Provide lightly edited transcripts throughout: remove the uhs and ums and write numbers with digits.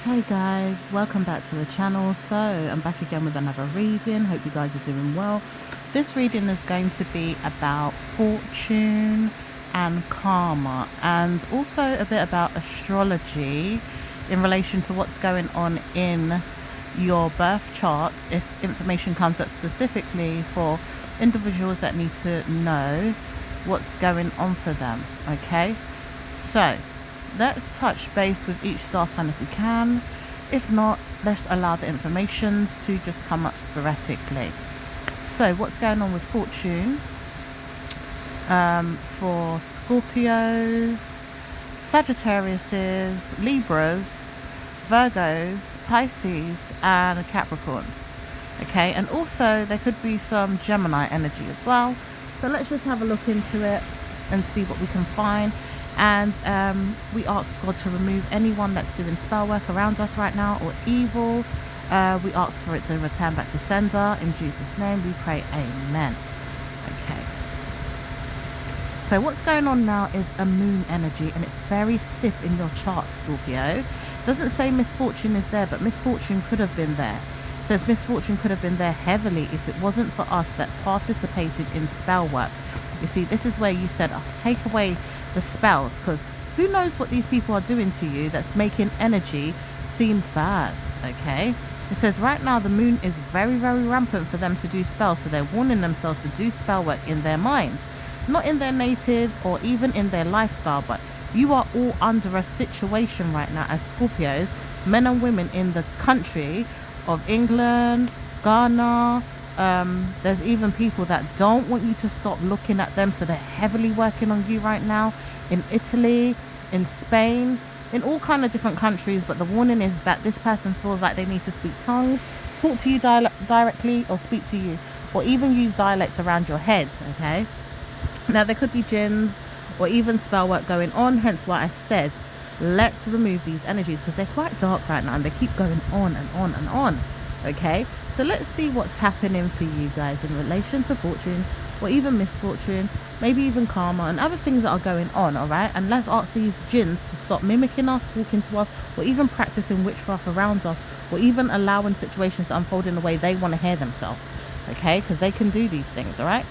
Hey guys, welcome back to the channel. So I'm back again with another reading. Hope you guys are doing well. This reading is going to be about fortune and karma, and also a bit about astrology in relation to what's going on in your birth charts, if information comes up specifically for individuals that need to know what's going on for them. Okay, so let's touch base with each star sign if we can. If not, let's allow the informations to just come up sporadically. So what's going on with fortune for Scorpios, Sagittariuses, Libras, Virgos, Pisces and Capricorns. Okay, and also there could be some Gemini energy as well. So let's just have a look into it and see what we can find. And we ask God to remove anyone that's doing spell work around us right now or evil. We ask for it to return back to sender. In Jesus' name we pray, amen. Okay. So what's going on now is a moon energy, and it's very stiff in your chart, Scorpio. Doesn't say misfortune is there, but misfortune could have been there. It says misfortune could have been there heavily if it wasn't for us that participated in spell work. You see, this is where you said, oh, take away the spells, because who knows what these people are doing to you that's making energy seem bad. Okay, it says right now the moon is very rampant for them to do spells, so they're warning themselves to do spell work in their minds, not in their native or even in their lifestyle. But you are all under a situation right now as Scorpios, men and women in the country of England, Ghana. There's even people that don't want you to stop looking at them, so they're heavily working on you right now in Italy, in Spain, in all kind of different countries. But the warning is that this person feels like they need to speak tongues, talk to you directly, or speak to you, or even use dialect around your head. Okay, now there could be jinns or even spell work going on, hence why I said let's remove these energies, because they're quite dark right now and they keep going on and on and on. Okay, so let's see what's happening for you guys in relation to fortune or even misfortune, maybe even karma and other things that are going on. All right, and let's ask these jinns to stop mimicking us, talking to us, or even practicing witchcraft around us, or even allowing situations to unfold in the way they want to hear themselves. Okay, because they can do these things. All right,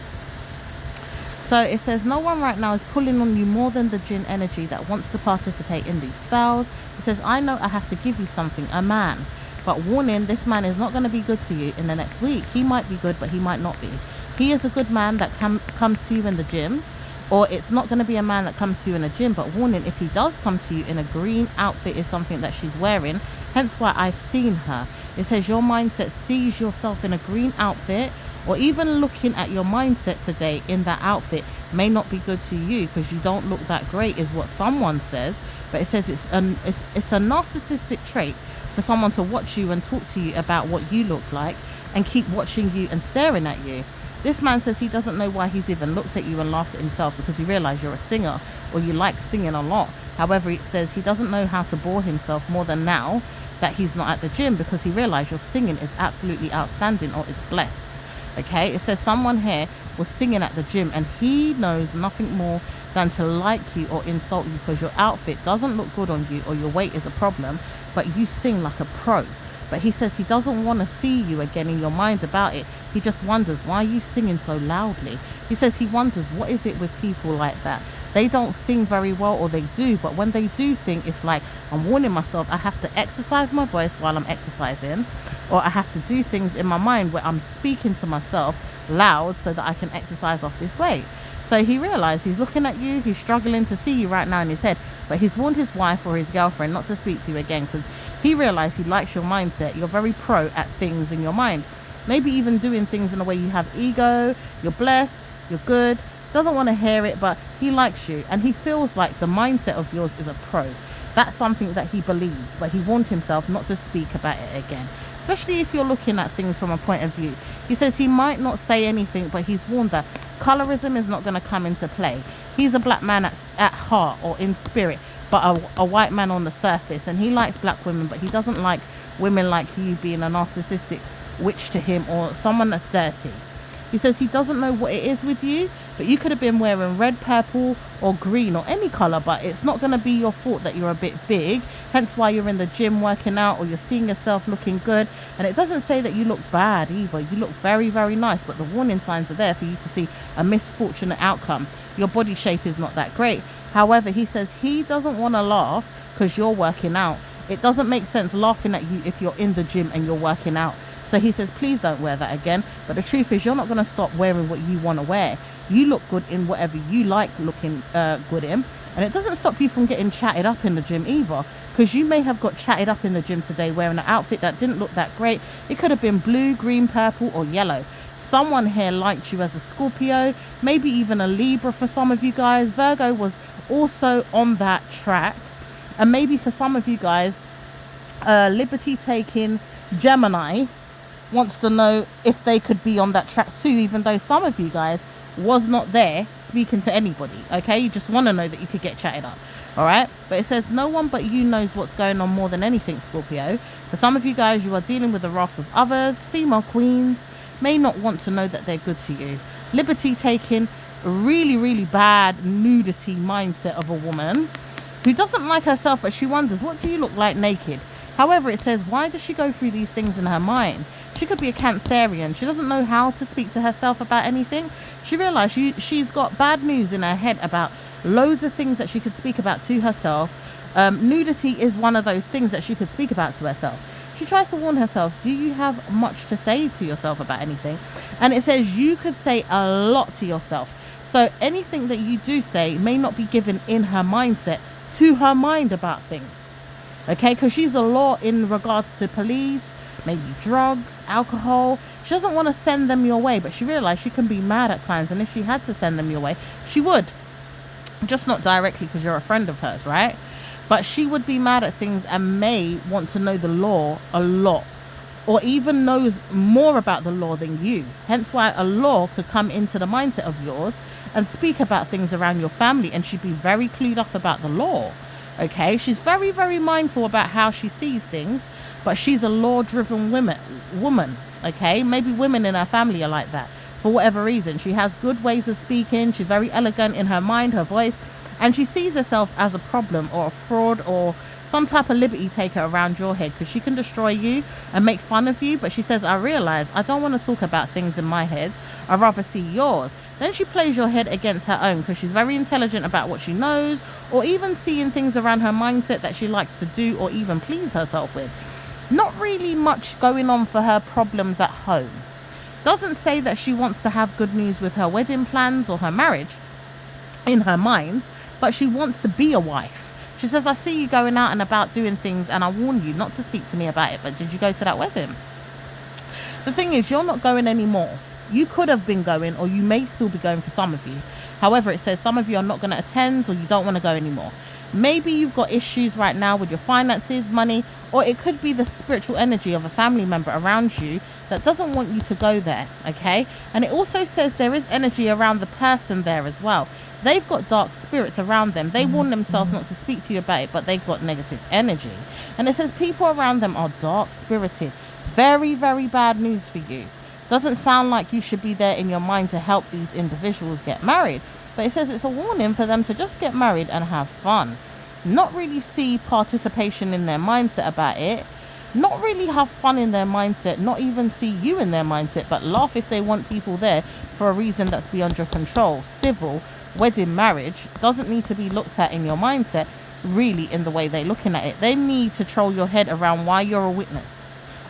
so it says no one right now is pulling on you more than the jinn energy that wants to participate in these spells. It says, I know I have to give you something, a man. But warning, this man is not going to be good to you in the next week. He might be good, but he might not be. He is a good man that comes to you in the gym, or it's not going to be a man that comes to you in a gym. But warning, if he does come to you in a green outfit, is something that she's wearing, hence why I've seen her. It says your mindset sees yourself in a green outfit, or even looking at your mindset today in that outfit may not be good to you because you don't look that great, is what someone says. But it says it's a narcissistic trait for someone to watch you and talk to you about what you look like and keep watching you and staring at you. This man says he doesn't know why he's even looked at you and laughed at himself, because he realized you're a singer or you like singing a lot. However, it says he doesn't know how to bore himself more than now that he's not at the gym, because he realized your singing is absolutely outstanding, or it's blessed. Okay, it says someone here was singing at the gym and he knows nothing more than to like you or insult you because your outfit doesn't look good on you or your weight is a problem, but you sing like a pro. But he says he doesn't want to see you again in your mind about it. He just wonders, why are you singing so loudly? He says he wonders, what is it with people like that? They don't sing very well, or they do, but when they do sing, it's like, I'm warning myself, I have to exercise my voice while I'm exercising, or I have to do things in my mind where I'm speaking to myself loud so that I can exercise off this weight. So he realized he's looking at you, he's struggling to see you right now in his head, but he's warned his wife or his girlfriend not to speak to you again, because he realized he likes your mindset. You're very pro at things in your mind, maybe even doing things in a way you have ego, you're blessed, you're good, doesn't want to hear it, but he likes you and he feels like the mindset of yours is a pro. That's something that he believes, but he warned himself not to speak about it again, especially if you're looking at things from a point of view. He says he might not say anything, but he's warned that colorism is not going to come into play. He's a black man at heart or in spirit, but a white man on the surface, and he likes black women, but he doesn't like women like you being a narcissistic witch to him or someone that's dirty. He says he doesn't know what it is with you, But you could have been wearing red, purple or green or any color, but it's not going to be your fault that you're a bit big, hence why you're in the gym working out, or you're seeing yourself looking good. And it doesn't say that you look bad either. You look very, very nice, but the warning signs are there for you to see a misfortunate outcome. Your body shape is not that great. However, he says he doesn't want to laugh because you're working out. It doesn't make sense laughing at you if you're in the gym and you're working out. So he says, please don't wear that again. But the truth is, you're not going to stop wearing what you want to wear. You look good in whatever you like looking good in. And it doesn't stop you from getting chatted up in the gym either. Because you may have got chatted up in the gym today wearing an outfit that didn't look that great. It could have been blue, green, purple or yellow. Someone here liked you as a Scorpio, maybe even a Libra for some of you guys. Virgo was also on that track. And maybe for some of you guys, liberty taking Gemini wants to know if they could be on that track too, even though some of you guys was not there speaking to anybody. Okay, you just want to know that you could get chatted up. All right, but it says no one but you knows what's going on more than anything, Scorpio. For some of you guys, you are dealing with the wrath of others. Female queens may not want to know that they're good to you. Liberty taking, really, really bad nudity mindset of a woman who doesn't like herself, but she wonders, what do you look like naked? However, it says, why does she go through these things in her mind? She could be a Cancerian. She doesn't know how to speak to herself about anything. She realized she's got bad news in her head about loads of things that she could speak about to herself. Nudity is one of those things that she could speak about to herself. She tries to warn herself, do you have much to say to yourself about anything? And it says you could say a lot to yourself. So anything that you do say may not be given in her mindset to her mind about things. Okay, because she's a law in regards to police, maybe drugs, alcohol. She doesn't want to send them your way, but she realized she can be mad at times, and if she had to send them your way, she would. Just not directly because you're a friend of hers, right? But she would be mad at things and may want to know the law a lot, or even knows more about the law than you. Hence why a law could come into the mindset of yours and speak about things around your family, and she'd be very clued up about the law. Okay, she's very, very mindful about how she sees things, but she's a law-driven woman. Okay, maybe women in her family are like that for whatever reason. She has good ways of speaking. She's very elegant in her mind, her voice, and she sees herself as a problem or a fraud or some type of liberty taker around your head, because she can destroy you and make fun of you. But she says, I realize I don't want to talk about things in my head. I'd rather see yours. Then she plays your head against her own, because she's very intelligent about what she knows, or even seeing things around her mindset that she likes to do or even please herself with. Not really much going on for her problems at home. Doesn't say that she wants to have good news with her wedding plans or her marriage in her mind, but she wants to be a wife. She says, I see you going out and about doing things, and I warn you not to speak to me about it, but did you go to that wedding? The thing is, you're not going anymore. You could have been going, or you may still be going for some of you. However, it says some of you are not going to attend, or you don't want to go anymore. Maybe you've got issues right now with your finances, money, or it could be the spiritual energy of a family member around you that doesn't want you to go there, okay? And it also says there is energy around the person there as well. They've got dark spirits around them. They warn themselves not to speak to you about it, but they've got negative energy. And it says people around them are dark spirited. Very, very bad news for you. Doesn't sound like you should be there in your mind to help these individuals get married. But it says it's a warning for them to just get married and have fun. Not really see participation in their mindset about it. Not really have fun in their mindset. Not even see you in their mindset, but laugh if they want people there for a reason that's beyond your control. Civil, wedding, marriage doesn't need to be looked at in your mindset really in the way they're looking at it. They need to troll your head around why you're a witness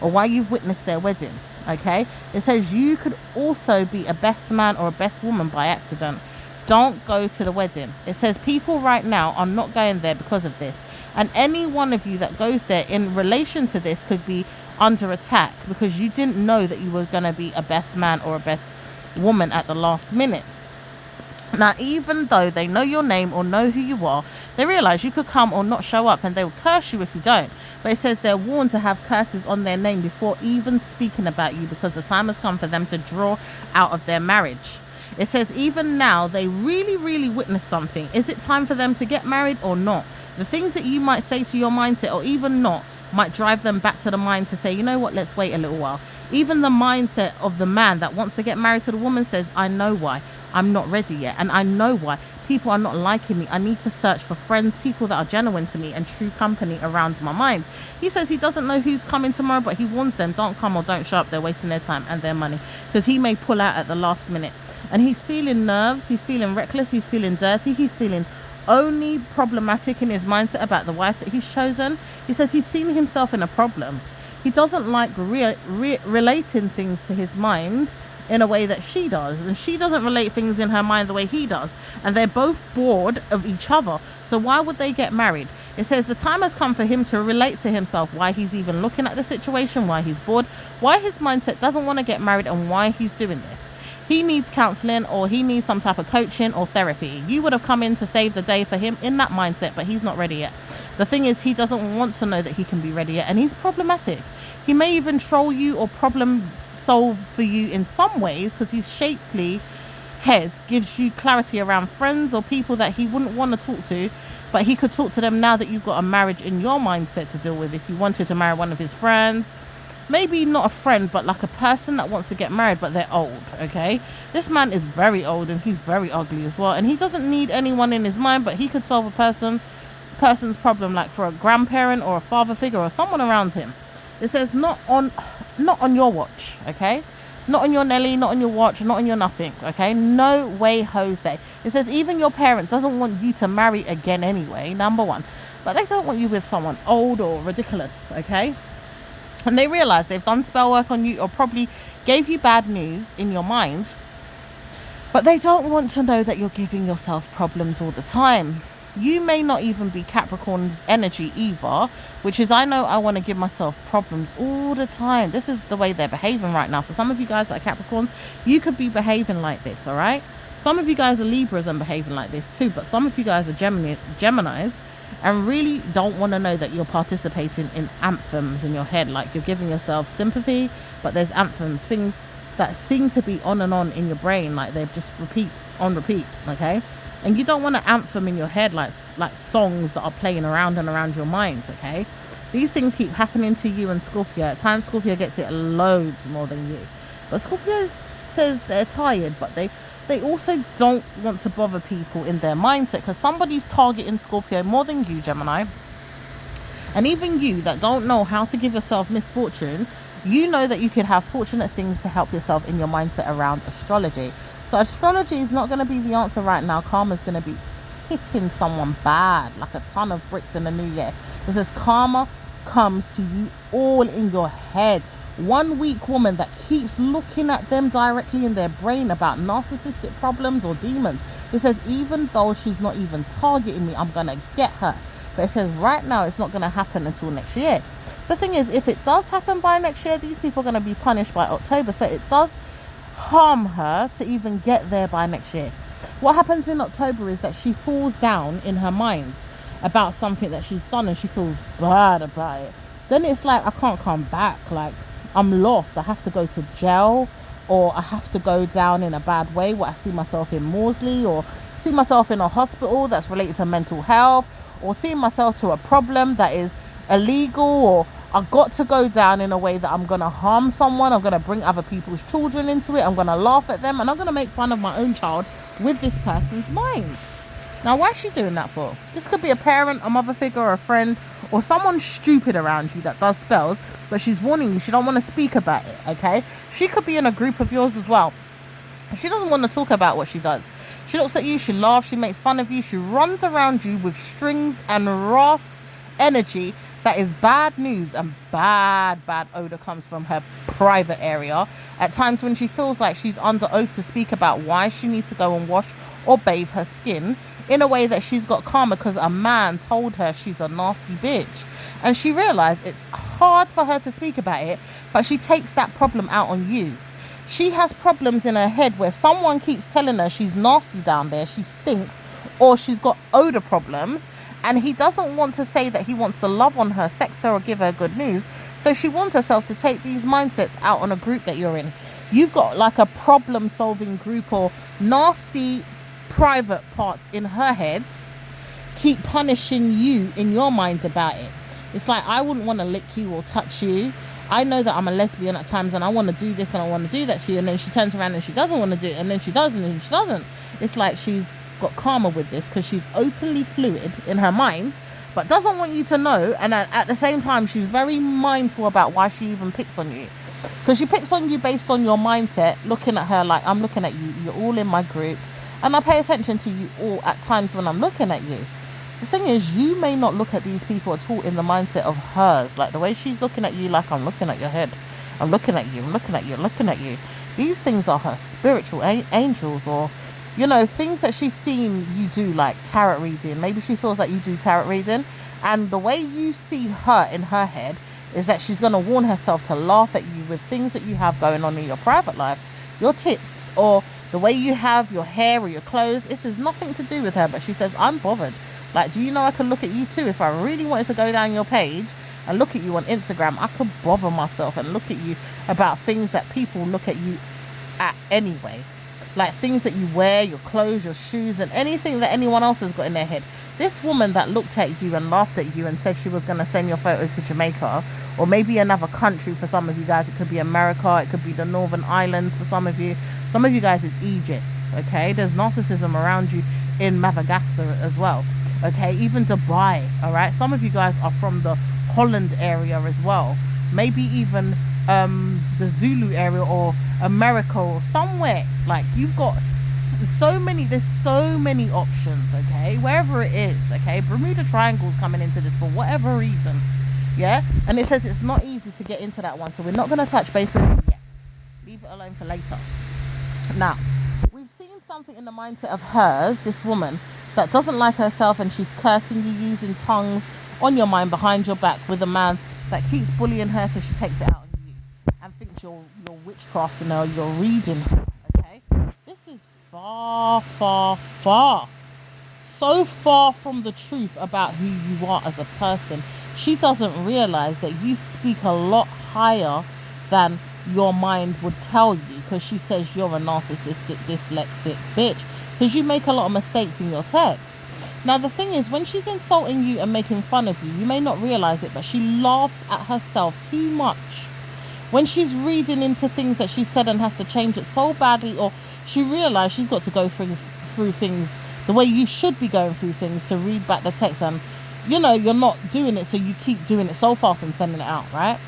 or why you've witnessed their wedding. Okay, it says you could also be a best man or a best woman by accident. Don't go to the wedding. It says people right now are not going there because of this, and any one of you that goes there in relation to this could be under attack because you didn't know that you were going to be a best man or a best woman at the last minute. Now, even though they know your name or know who you are, they realize you could come or not show up, and they will curse you if you don't. But it says they're warned to have curses on their name before even speaking about you, because the time has come for them to draw out of their marriage. It says even now they really, really witness something. Is it time for them to get married or not? The things that you might say to your mindset or even not might drive them back to the mind to say, you know what, let's wait a little while. Even the mindset of the man that wants to get married to the woman says, I know why. I'm not ready yet. And I know why. People are not liking me. I need to search for friends, people that are genuine to me and true company around my mind. He says he doesn't know who's coming tomorrow, but he warns them, don't come or don't show up. They're wasting their time and their money, because he may pull out at the last minute. And he's feeling nerves, he's feeling reckless, he's feeling dirty, he's feeling only problematic in his mindset about the wife that he's chosen. He says he's seen himself in a problem. He doesn't like relating things to his mind in a way that she does, and she doesn't relate things in her mind the way he does, and they're both bored of each other. So why would they get married? It says the time has come for him to relate to himself, why he's even looking at the situation, why he's bored, why his mindset doesn't want to get married, and why he's doing this. He needs counseling, or he needs some type of coaching or therapy. You would have come in to save the day for him in that mindset, but he's not ready yet. The thing is, he doesn't want to know that he can be ready yet, and he's problematic. He may even troll you or problem solve for you in some ways, because his shapely head gives you clarity around friends or people that he wouldn't want to talk to, but he could talk to them now that you've got a marriage in your mindset to deal with. If you wanted to marry one of his friends, maybe not a friend, but like a person that wants to get married, but they're old. Okay, this man is very old and he's very ugly as well, and he doesn't need anyone in his mind, but he could solve a person's problem, like for a grandparent or a father figure or someone around him. It says not on your watch, okay? Not on your Nelly, not on your watch, not on your nothing, okay? No way, Jose. It says even your parents doesn't want you to marry again anyway, number one. But they don't want you with someone old or ridiculous, okay? And they realize they've done spell work on you or probably gave you bad news in your mind. But they don't want to know that you're giving yourself problems all the time. You may not even be Capricorn's energy either, which is, I know I want to give myself problems all the time. This is the way they're behaving right now. For some of you guys that are Capricorns, you could be behaving like this, all right? Some of you guys are Libras and behaving like this too, but some of you guys are Geminis and really don't want to know that you're participating in anthems in your head. Like you're giving yourself sympathy, but there's anthems, things that seem to be on and on in your brain, like they just repeat, okay? And you don't want to anthem in your head like songs that are playing around and around your mind, okay? These things keep happening to you and Scorpio. At times Scorpio gets it loads more than you. But Scorpio says they're tired, but they also don't want to bother people in their mindset, because somebody's targeting Scorpio more than you, Gemini. And even you that don't know how to give yourself misfortune, you know that you could have fortunate things to help yourself in your mindset around astrology. So astrology is not going to be the answer right now. Karma's going to be hitting someone bad, like a ton of bricks in the new year. It says karma comes to you all in your head. One weak woman that keeps looking at them directly in their brain about narcissistic problems or demons. It says even though she's not even targeting me, I'm going to get her. But it says right now it's not going to happen until next year. The thing is, if it does happen by next year, these people are going to be punished by October. So it does harm her to even get there by next year. What happens in October is that she falls down in her mind about something that she's done and she feels bad about it. Then it's like, I can't come back, like I'm lost, I have to go to jail, or I have to go down in a bad way where I see myself in Maudsley, or see myself in a hospital that's related to mental health, or see myself to a problem that is illegal, or I've got to go down in a way that I'm going to harm someone, I'm going to bring other people's children into it, I'm going to laugh at them, and I'm going to make fun of my own child with this person's mind. Now, why is she doing that for? This could be a parent, a mother figure, or a friend, or someone stupid around you that does spells, but she's warning you, she don't want to speak about it, okay? She could be in a group of yours as well. She doesn't want to talk about what she does. She looks at you, she laughs, she makes fun of you, she runs around you with strings and Ross energy that is bad news, and bad odor comes from her private area. At times when she feels like she's under oath to speak about why she needs to go and wash or bathe her skin in a way that she's got karma because a man told her she's a nasty bitch. And she realized it's hard for her to speak about it, but she takes that problem out on you. She has problems in her head where someone keeps telling her she's nasty down there, she stinks, or she's got odor problems, and he doesn't want to say that he wants to love on her, sex her, or give her good news. So she wants herself to take these mindsets out on a group that you're in. You've got like a problem solving group or nasty private parts in her head keep punishing you in your mind about it. It's like, I wouldn't want to lick you or touch you. I know that I'm a lesbian at times and I want to do this and I want to do that to you, and then she turns around and she doesn't want to do it, and then she does and then she doesn't. It's like she's got karma with this because she's openly fluid in her mind, but doesn't want you to know, and at the same time she's very mindful about why she even picks on you. Because she picks on you based on your mindset, looking at her like, I'm looking at you, you're all in my group, and I pay attention to you all at times when I'm looking at you. The thing is, you may not look at these people at all in the mindset of hers. Like the way she's looking at you, like, I'm looking at your head. I'm looking at you, I'm looking at you, I'm looking at you. These things are her spiritual angels, or, you know, things that she's seen you do, like tarot reading. Maybe she feels like you do tarot reading. And the way you see her in her head is that she's going to warn herself to laugh at you with things that you have going on in your private life. Your tits, or the way you have your hair or your clothes. This has nothing to do with her, but she says, I'm bothered. Like, do you know I could look at you too? If I really wanted to go down your page and look at you on Instagram, I could bother myself and look at you about things that people look at you at anyway. Like things that you wear, your clothes, your shoes, and anything that anyone else has got in their head. This woman that looked at you and laughed at you and said she was going to send your photos to Jamaica, or maybe another country for some of you guys. It could be America, it could be the Northern Islands for some of you. Some of you guys is Egypt, okay? There's narcissism around you in Madagascar as well, okay? Even Dubai, all right? Some of you guys are from the Holland area as well. Maybe even the Zulu area or America or somewhere. Like, you've got so many, there's so many options, okay? Wherever it is, okay? Bermuda Triangle's coming into this for whatever reason, yeah? And it says it's not easy to get into that one, so we're not going to touch base with it yet. Leave it alone for later. Now, we've seen something in the mindset of hers, this woman, that doesn't like herself, and she's cursing you, using tongues on your mind behind your back with a man that keeps bullying her, so she takes it out on you and thinks you're witchcrafting her, you're reading her, okay? This is far, so far from the truth about who you are as a person. She doesn't realize that you speak a lot higher than your mind would tell you, because she says you're a narcissistic, dyslexic bitch, because you make a lot of mistakes in your text. Now, the thing is, when she's insulting you and making fun of you, you may not realize it, but she laughs at herself too much. When she's reading into things that she said and has to change it so badly, or she realizes she's got to go through things the way you should be going through things to read back the text, and, you know, you're not doing it, so you keep doing it so fast and sending it out, right?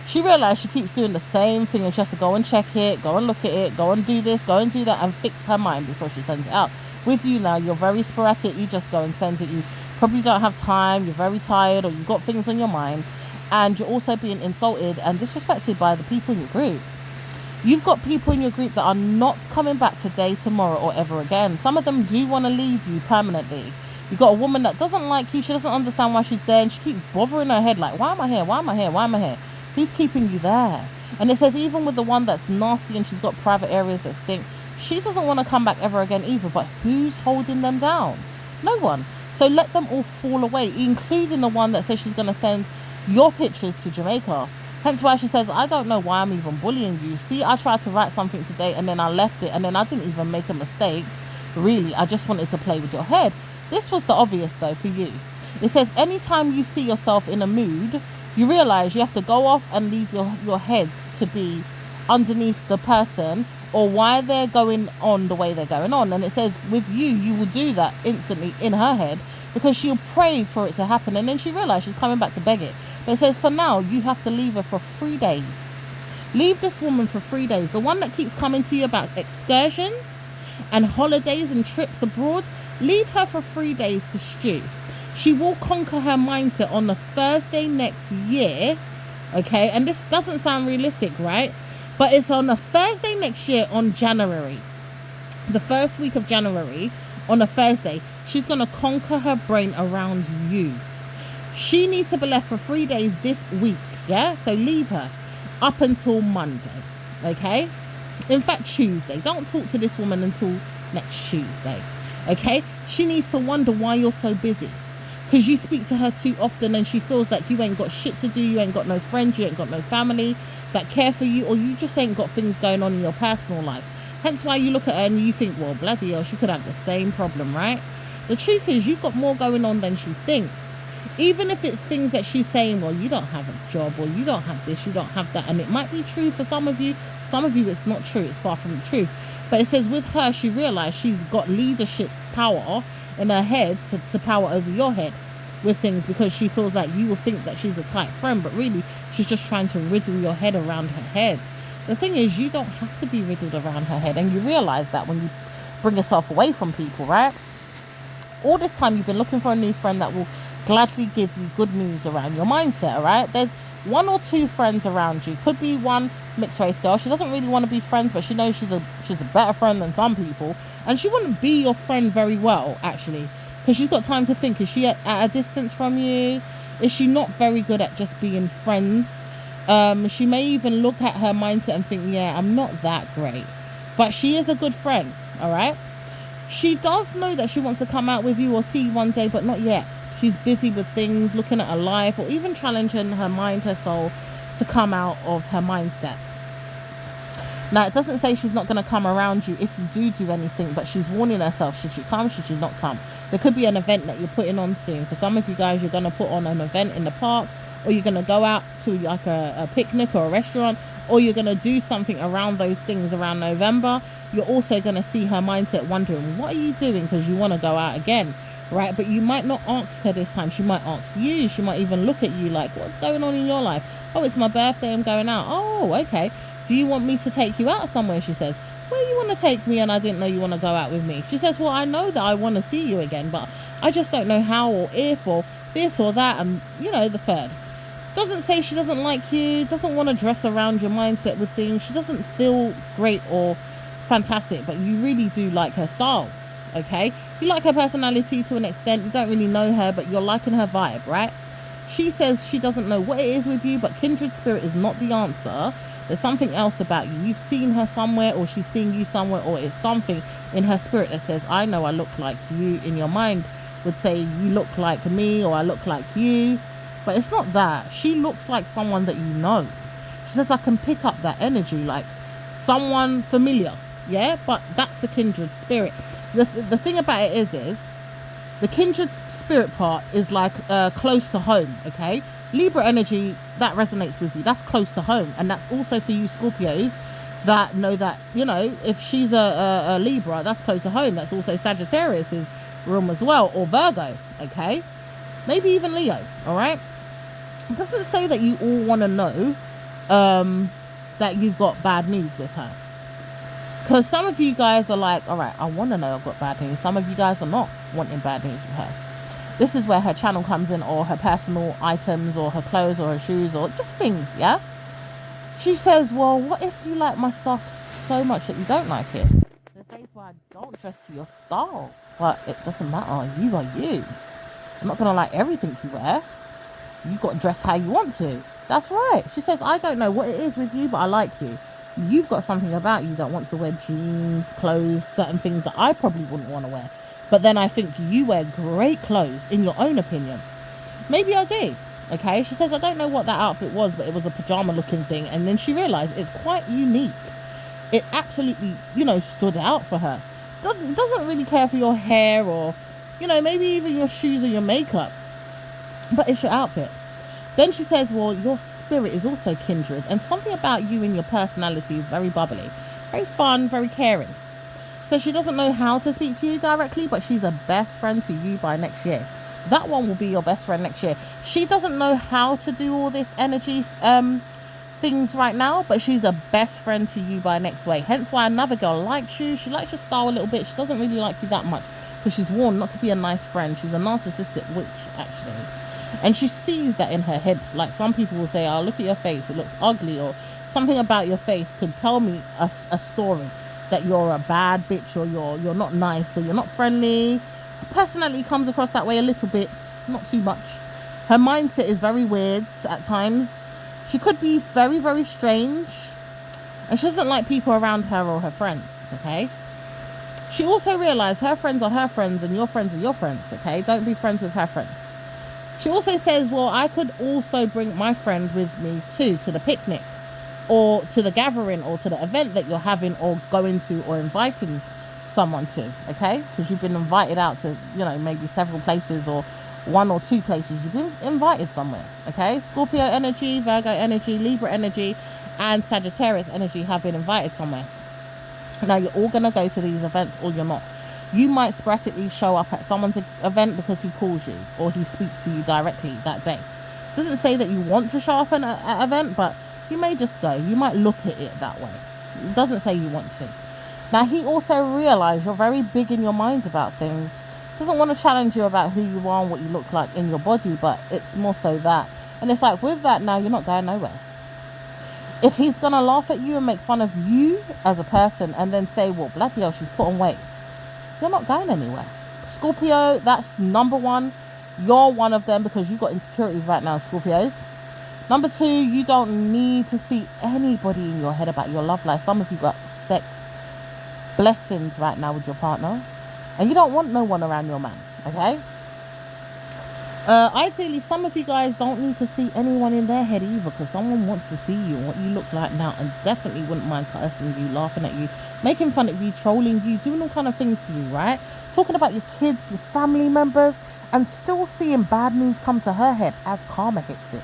She realized she keeps doing the same thing, and she has to go and check it, go and look at it, go and do this, go and do that, and fix her mind before she sends it out. With you now, you're very sporadic. You just go and send it. You probably don't have time. You're very tired, or you've got things on your mind, and you're also being insulted and disrespected by the people in your group. You've got people in your group that are not coming back today, tomorrow, or ever again. Some of them do want to leave you permanently. You've got a woman that doesn't like you. She doesn't understand why she's there, and she keeps bothering her head like, why am I here? Why am I here? Why am I here? Who's keeping you there? And it says even with the one that's nasty and she's got private areas that stink, she doesn't want to come back ever again either. But who's holding them down? No one. So let them all fall away, including the one that says she's going to send your pictures to Jamaica. Hence why she says, I don't know why I'm even bullying you. See, I tried to write something today and then I left it, and then I didn't even make a mistake. Really, I just wanted to play with your head. This was the obvious though for you. It says anytime you see yourself in a mood, you realize you have to go off and leave your heads to be underneath the person, or why they're going on the way they're going on. And it says with you will do that instantly in her head, because she'll pray for it to happen, and then she realizes she's coming back to beg it. But it says for now, you have to leave her for 3 days. Leave this woman for 3 days. The one that keeps coming to you about excursions and holidays and trips abroad, leave her for 3 days to stew. She will conquer her mindset on the Thursday next year, okay? And this doesn't sound realistic, right? But it's on a Thursday next year, on January. The first week of January, on a Thursday, she's going to conquer her brain around you. She needs to be left for 3 days this week, yeah? So leave her up until Monday, okay? In fact, Tuesday. Don't talk to this woman until next Tuesday, okay? She needs to wonder why you're so busy, because you speak to her too often and she feels like you ain't got shit to do, you ain't got no friends, you ain't got no family that care for you, or you just ain't got things going on in your personal life. Hence why you look at her and you think, well, bloody hell, she could have the same problem, right? The truth is, you've got more going on than she thinks. Even if it's things that she's saying, well, you don't have a job, or you don't have this, you don't have that, and it might be true for some of you it's not true, it's far from the truth. But it says with her, she realized she's got leadership power in her head to power over your head with things, because she feels like you will think that she's a tight friend, but really she's just trying to riddle your head around her head. The thing is, you don't have to be riddled around her head, and you realize that when you bring yourself away from people, right? All this time you've been looking for a new friend that will gladly give you good news around your mindset, all right? There's 1 or 2 friends around you. Could be one mixed race girl. She doesn't really want to be friends, but she knows she's a better friend than some people, and she wouldn't be your friend very well, actually, because she's got time to think. Is she at a distance from you? Is she not very good at just being friends? She may even look at her mindset and think, yeah, I'm not that great, but she is a good friend, all right? She does know that she wants to come out with you or see you one day, but not yet. She's busy with things, looking at her life, or even challenging her mind, her soul, to come out of her mindset. Now, it doesn't say she's not going to come around you if you do anything, but she's warning herself, should she come, should she not come? There could be an event that you're putting on soon. For some of you guys, you're going to put on an event in the park, or you're going to go out to like a picnic or a restaurant, or you're going to do something around those things around November. You're also going to see her mindset wondering, what are you doing? Because you want to go out again, right? But you might not ask her this time. She might ask you. She might even look at you like, what's going on in your life? Oh, it's my birthday, I'm going out. Oh, okay. Do you want me to take you out somewhere? She says, where you want to take me? And I didn't know you want to go out with me. She says, well, I know that I want to see you again, but I just don't know how or if or this or that. And, you know, the third. Doesn't say she doesn't like you, doesn't want to dress around your mindset with things. She doesn't feel great or fantastic, but you really do like her style, okay? You like her personality to an extent. You don't really know her, but you're liking her vibe, right? She says she doesn't know what it is with you, but kindred spirit is not the answer. There's something else about you. You've seen her somewhere, or she's seen you somewhere, or it's something in her spirit that says, I know I look like you. In your mind would say, you look like me, or I look like you. But it's not that. She looks like someone that you know. She says, I can pick up that energy, like someone familiar. Yeah, but that's a kindred spirit. The thing about it is the kindred spirit part is like close to home, okay? Libra energy, that resonates with you. That's close to home. And that's also for you Scorpios that know that, you know, if she's a Libra, that's close to home. That's also Sagittarius's room as well, or Virgo, okay? Maybe even Leo, all right? It doesn't say that you all want to know that you've got bad news with her. Because some of you guys are like, all right, I want to know I've got bad news. Some of you guys are not wanting bad news with her. This is where her channel comes in, or her personal items, or her clothes, or her shoes, or just things, yeah? She says, well, what if you like my stuff so much that you don't like it? There's days where I don't dress to your style, but it doesn't matter. You are you. I'm not going to like everything you wear. You got to dress how you want to. That's right. She says, I don't know what it is with you, but I like you. You've got something about you that wants to wear jeans, clothes, certain things that I probably wouldn't want to wear. But then I think you wear great clothes, in your own opinion. Maybe I do. Okay. She says, I don't know what that outfit was, but it was a pajama looking thing. And then she realized it's quite unique. It absolutely, you know, stood out for her. Doesn't really care for your hair, or, you know, maybe even your shoes or your makeup. But it's your outfit. Then she says, well, your spirit is also kindred, and something about you and your personality is very bubbly, very fun, very caring. So she doesn't know how to speak to you directly, but she's a best friend to you by next year. That one will be your best friend next year. She doesn't know how to do all this energy things right now, but she's a best friend to you by next way. Hence why another girl likes you. She likes your style a little bit. She doesn't really like you that much, because she's warned not to be a nice friend. She's a narcissistic witch, actually. And she sees that in her head. Like some people will say, oh, look at your face, it looks ugly, or something about your face could tell me a story that you're a bad bitch, or you're not nice, or you're not friendly. Her personality comes across that way a little bit, not too much. Her mindset is very weird at times. She could be very, very strange. And she doesn't like people around her or her friends, okay? She also realized her friends are her friends and your friends are your friends, okay? Don't be friends with her friends. She also says, well, I could also bring my friend with me too to the picnic, or to the gathering, or to the event that you're having or going to, or inviting someone to, okay? Because you've been invited out to, you know, maybe several places, or one or two places. You've been invited somewhere, okay? Scorpio energy, Virgo energy, Libra energy, and Sagittarius energy have been invited somewhere. Now, you're all going to go to these events or you're not. You might sporadically show up at someone's event because he calls you or he speaks to you directly that day. Doesn't say that you want to show up at an event, but you may just go. You might look at it that way. It doesn't say you want to. Now, he also realized you're very big in your mind about things. Doesn't want to challenge you about who you are and what you look like in your body, but it's more so that. And it's like, with that now, you're not going nowhere. If he's going to laugh at you and make fun of you as a person and then say, well, bloody hell, she's put on weight, you're not going anywhere. Scorpio, that's number one. You're one of them because you've got insecurities right now, Scorpios. Number two, you don't need to see anybody in your head about your love life. Some of you got sex blessings right now with your partner, and you don't want no one around your man, okay? Ideally, some of you guys don't need to see anyone in their head either, because someone wants to see you and what you look like now, and definitely wouldn't mind cursing you, laughing at you, making fun of you, trolling you, doing all kind of things to you, right? Talking about your kids, your family members, and still seeing bad news come to her head as karma hits it.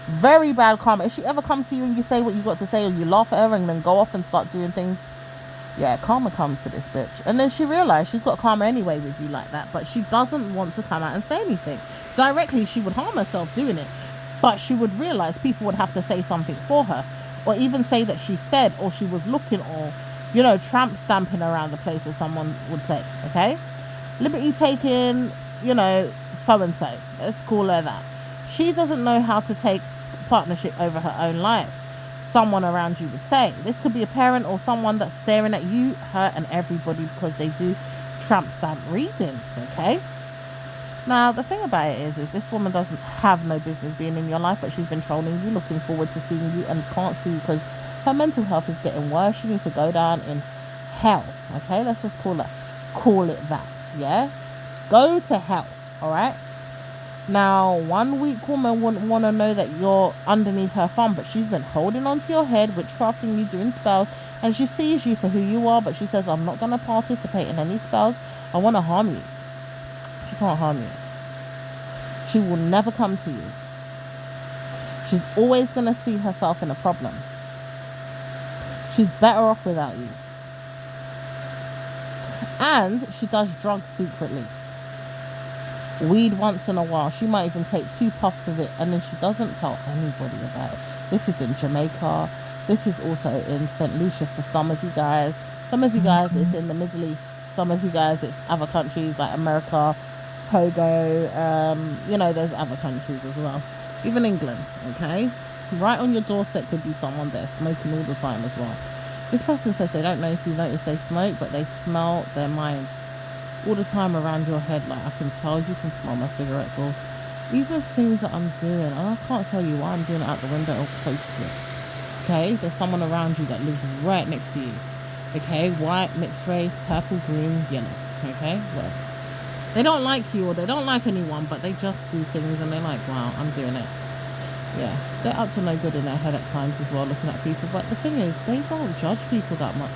Very bad karma. If she ever comes to you and you say what you got to say, or you laugh at her and then go off and start doing things, yeah, karma comes to this bitch. And then she realized she's got karma anyway with you like that, but she doesn't want to come out and say anything. Directly, she would harm herself doing it, but she would realize people would have to say something for her, or even say that she said, or she was looking, or, you know, tramp stamping around the place, as someone would say, okay? Liberty taking, you know, so-and-so. Let's call her that. She doesn't know how to take partnership over her own life. Someone around you would say. This could be a parent or someone that's staring at you, her, and everybody, because they do tramp stamp readings, okay? Now, the thing about it is this woman doesn't have no business being in your life, but she's been trolling you, looking forward to seeing you, and can't see you because her mental health is getting worse. She needs to go down in hell, okay? Let's just call it that, yeah? Go to hell, all right? Now, one weak woman wouldn't want to know that you're underneath her thumb, but she's been holding onto your head, witchcrafting you, doing spells, and she sees you for who you are, but she says, I'm not going to participate in any spells. I want to harm you. She can't harm you. She will never come to you. She's always going to see herself in a problem. She's better off without you. And she does drugs secretly. Weed once in a while. She might even take 2 puffs of it, and then she doesn't tell anybody about it. This is in Jamaica. This is also in St. Lucia for some of you guys. Some of you guys it's in the Middle East. Some of you guys it's other countries like America, Togo, you know, there's other countries as well. Even England, okay? Right on your doorstep could be someone there smoking all the time as well. This person says they don't know if you notice they smoke, but they smell their minds all the time around your head. Like, I can tell you can smell my cigarettes, or even things that I'm doing, and I can't tell you why I'm doing it out the window or close to it. Okay, there's someone around you that lives right next to you. Okay, white, mixed race, purple, green, yellow. Okay, whatever. They don't like you or they don't like anyone, but they just do things and they're like, wow, I'm doing it. Yeah, they're up to no good in their head at times as well, looking at people. But the thing is, they don't judge people that much.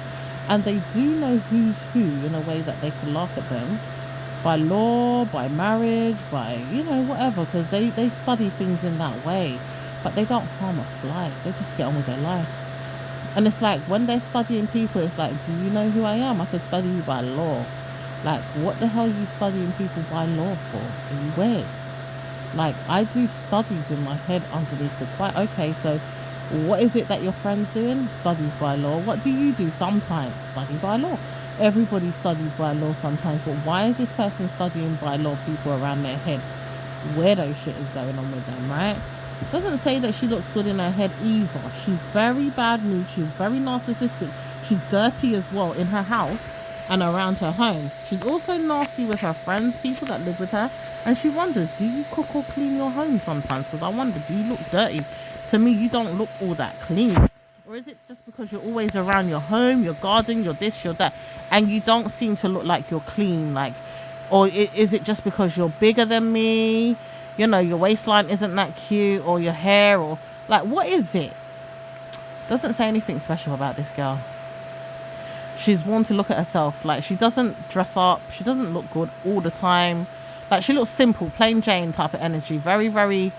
And they do know who's who in a way that they can laugh at them by law, by marriage, by, you know, whatever, because they study things in that way. But they don't harm a fly. They just get on with their life. And it's like, when they're studying people, it's like, do you know who I am? I could study you by law. Like, what the hell are you studying people by law for? Are you weird? Like, I do studies in my head underneath the quiet. Okay, so what is it that your friend's doing? Studies by law. What do you do? Sometimes study by law. Everybody studies by law sometimes, but why is this person studying by law people around their head? Weirdo shit is going on with them, right? Doesn't say that she looks good in her head either. She's very bad mood. She's very narcissistic. She's dirty as well in her house and around her home. She's also nasty with her friends, people that live with her. And she wonders, do you cook or clean your home sometimes? Because I wonder, do you look dirty? To me, you don't look all that clean. Or is it just because you're always around your home, your garden, your this, your that, and you don't seem to look like you're clean? Like, or is it just because you're bigger than me? You know, your waistline isn't that cute, or your hair, or like, what is it? Doesn't say anything special about this girl. She's one to look at herself. Like, she doesn't dress up. She doesn't look good all the time. Like, she looks simple, plain Jane type of energy. Very, very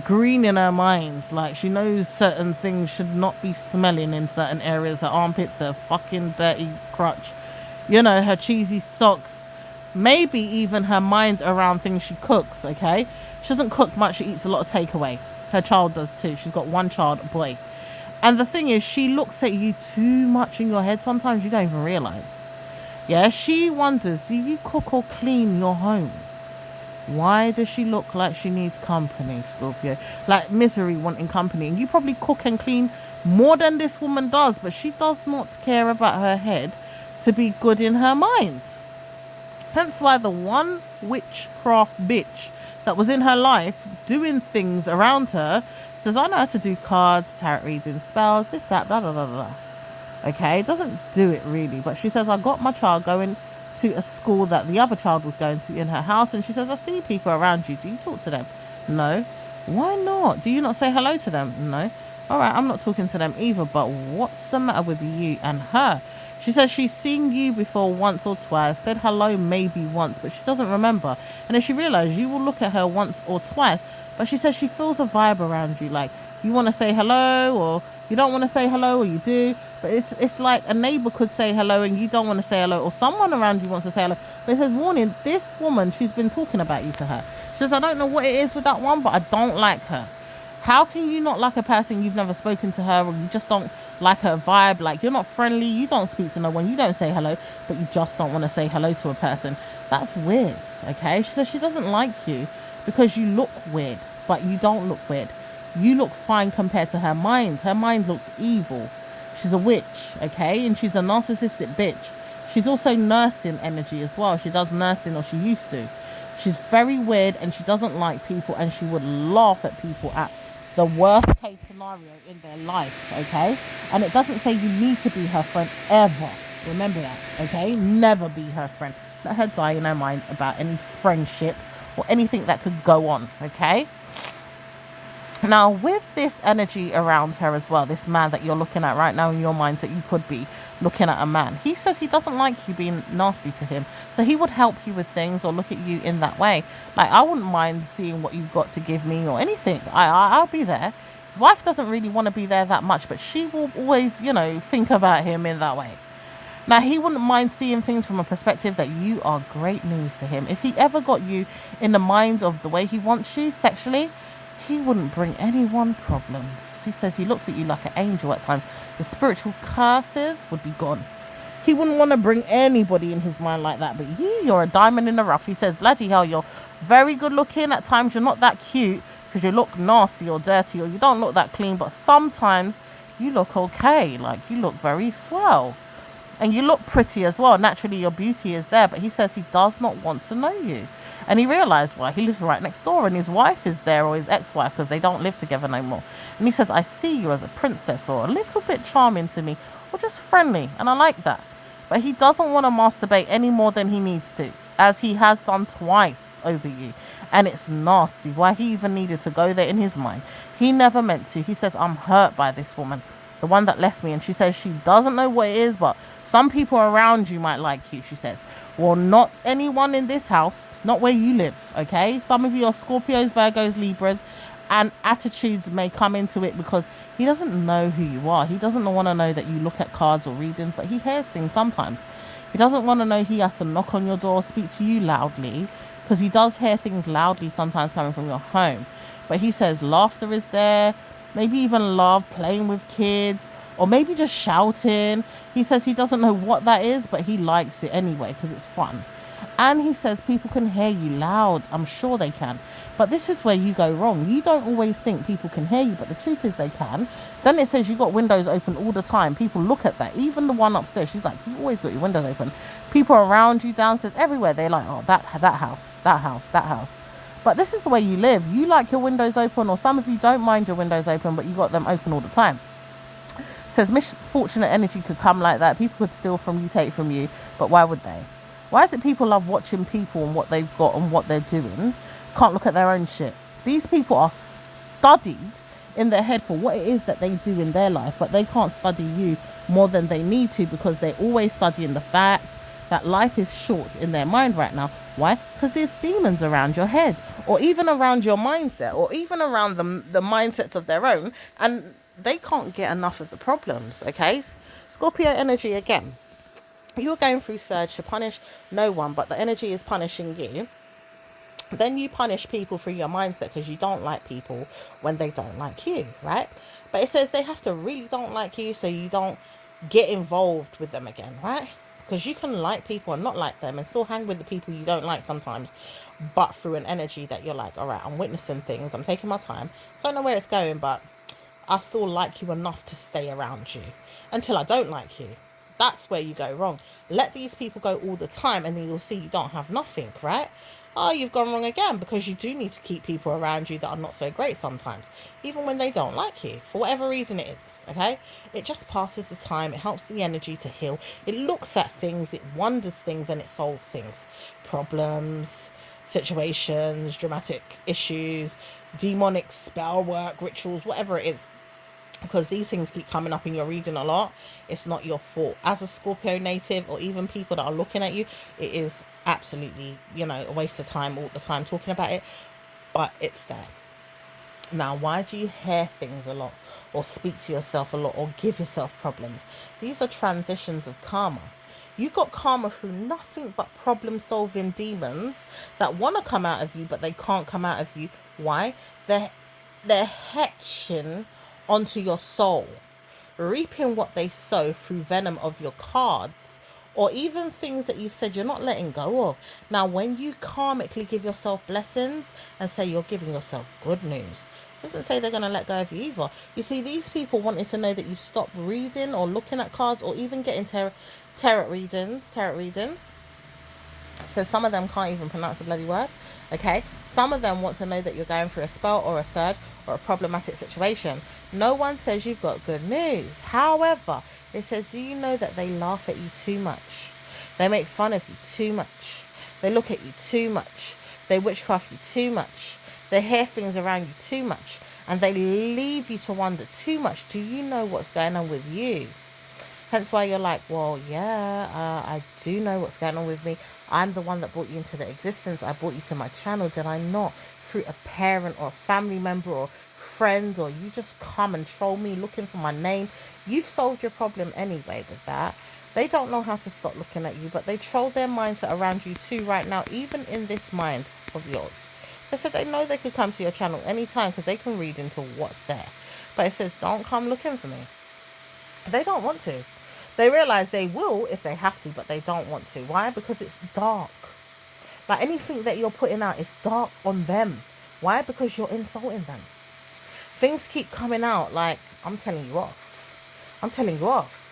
green in her mind. Like, she knows certain things should not be smelling in certain areas. Her armpits, her fucking dirty crotch, you know, her cheesy socks, maybe even her mind around things she cooks. Okay, she doesn't cook much, she eats a lot of takeaway. Her child does too. She's got one child, a boy. And the thing is, she looks at you too much in your head. Sometimes you don't even realize. Yeah, she wonders, do you cook or clean your home? Why does she look like she needs company, Scorpio? Like misery wanting company. And you probably cook and clean more than this woman does, but she does not care about her head to be good in her mind. Hence why the one witchcraft bitch that was in her life doing things around her says, I know how to do cards, tarot readings, spells, this, that, blah, blah, blah, blah. Okay, doesn't do it really, but she says, I got my child going to a school that the other child was going to in her house, and she says, I see people around you. Do you talk to them? No. Why not? Do you not say hello to them? No. All right, I'm not talking to them either, but what's the matter with you and her? She says she's seen you before once or twice, said hello maybe once, but she doesn't remember. And then she realized you will look at her once or twice, but she says she feels a vibe around you, like you want to say hello or you don't want to say hello, or you do, but it's like a neighbor could say hello and you don't want to say hello, or someone around you wants to say hello. But it says, warning, this woman, she's been talking about you to her. She says, I don't know what it is with that one, but I don't like her. How can you not like a person you've never spoken to her, or you just don't like her vibe? Like, you're not friendly, you don't speak to no one, you don't say hello, but you just don't want to say hello to a person. That's weird, okay? She says she doesn't like you because you look weird, but you don't look weird. You look fine compared to her mind. Her mind looks evil. She's a witch, okay? And she's a narcissistic bitch. She's also nursing energy as well. She does nursing, or she used to. She's very weird, and she doesn't like people, and she would laugh at people at the worst case scenario in their life, okay? And it doesn't say you need to be her friend ever. Remember that, okay? Never be her friend. Let her die in her mind about any friendship or anything that could go on, okay? Now, with this energy around her as well, this man that you're looking at right now in your minds, that you could be looking at a man, he says he doesn't like you being nasty to him. So he would help you with things or look at you in that way. Like, I wouldn't mind seeing what you've got to give me or anything. I'll be there. His wife doesn't really want to be there that much, but she will always, you know, think about him in that way. Now, he wouldn't mind seeing things from a perspective that you are great news to him. If he ever got you in the mind of the way he wants you sexually, he wouldn't bring anyone problems. He says he looks at you like an angel at times. The spiritual curses would be gone. He wouldn't want to bring anybody in his mind like that. But you're a diamond in the rough. He says, bloody hell, you're very good looking. At times you're not that cute because you look nasty or dirty, or you don't look that clean. But sometimes you look okay. Like, you look very swell. And you look pretty as well. Naturally, your beauty is there. But he says he does not want to know you. And he realised why. He lives right next door, and his wife is there, or his ex-wife, because they don't live together no more. And he says, I see you as a princess, or a little bit charming to me, or just friendly, and I like that. But he doesn't want to masturbate any more than he needs to, as he has done twice over you. And it's nasty. Why he even needed to go there in his mind. He never meant to. He says, I'm hurt by this woman, the one that left me. And she says she doesn't know what it is, but some people around you might like you, she says. Well, not anyone in this house. Not where you live, okay? Some of you are Scorpios, Virgos, Libras, and attitudes may come into it because he doesn't know who you are. He doesn't want to know that you look at cards or readings, but he hears things sometimes. He doesn't want to know he has to knock on your door, speak to you loudly, because he does hear things loudly sometimes coming from your home. But he says laughter is there, maybe even love, playing with kids, or maybe just shouting. He says he doesn't know what that is, but he likes it anyway because it's fun. And he says people can hear you loud. I'm sure they can. But this is where you go wrong. You don't always think people can hear you, but the truth is they can. Then it says you've got windows open all the time. People look at that. Even the one upstairs, she's like, you always got your windows open. People around you, downstairs, everywhere, they're like, oh, that house. But this is the way you live. You like your windows open, or some of you don't mind your windows open, but you got them open all the time. It says misfortunate energy could come like that. People could steal from you, take from you, but why would they? Why is it people love watching people and what they've got and what they're doing, can't look at their own shit? These people are studied in their head for what it is that they do in their life, but they can't study you more than they need to because they're always studying the fact, that life is short in their mind right now. Why? Because there's demons around your head, or even around your mindset, or even around the mindsets of their own, and they can't get enough of the problems. Okay, Scorpio energy again. You're going through surge to punish no one, but the energy is punishing you. Then you punish people through your mindset because you don't like people when they don't like you, right? But it says they have to really don't like you so you don't get involved with them again, right? Because you can like people and not like them and still hang with the people you don't like sometimes, but through an energy that you're like, all right, I'm witnessing things, I'm taking my time, don't know where it's going, but I still like you enough to stay around you until I don't like you. That's where you go wrong. Let these people go all the time and then you'll see you don't have nothing, right? Oh, you've gone wrong again, because you do need to keep people around you that are not so great sometimes, even when they don't like you, for whatever reason it is, okay? It just passes the time, it helps the energy to heal, it looks at things, it wonders things, and it solves things. Problems, situations, dramatic issues, demonic spell work, rituals, whatever it is, because these things keep coming up in your reading a lot. It's not your fault. As a Scorpio native, or even people that are looking at you, it is absolutely, a waste of time all the time talking about it, but it's there. Now, why do you hear things a lot, or speak to yourself a lot, or give yourself problems? These are transitions of karma. You got karma through nothing but problem solving demons that want to come out of you, but they can't come out of you. Why? They're hatching onto your soul, reaping what they sow through venom of your cards, or even things that you've said you're not letting go of. Now, when you karmically give yourself blessings and say you're giving yourself good news, it doesn't say they're going to let go of you either. You see, these people wanted to know that you stop reading or looking at cards or even getting tarot readings. So some of them can't even pronounce the bloody word. Okay, some of them want to know that you're going through a spell or a surge or a problematic situation. No one says you've got good news. However, it says, do you know that they laugh at you too much? They make fun of you too much. They look at you too much. They witchcraft you too much. They hear things around you too much. And they leave you to wonder too much. Do you know what's going on with you? Hence why you're like, well, yeah, I do know what's going on with me. I'm the one that brought you into the existence. I brought you to my channel. Did I not? Through a parent or a family member or friend, or you just come and troll me looking for my name. You've solved your problem anyway with that. They don't know how to stop looking at you, but they troll their mindset around you too right now, even in this mind of yours. They said they know they could come to your channel anytime because they can read into what's there. But it says, don't come looking for me. They don't want to. They realize they will if they have to, but they don't want to. Why? Because it's dark. Like anything that you're putting out is dark on them. Why? Because you're insulting them. Things keep coming out like, I'm telling you off. I'm telling you off.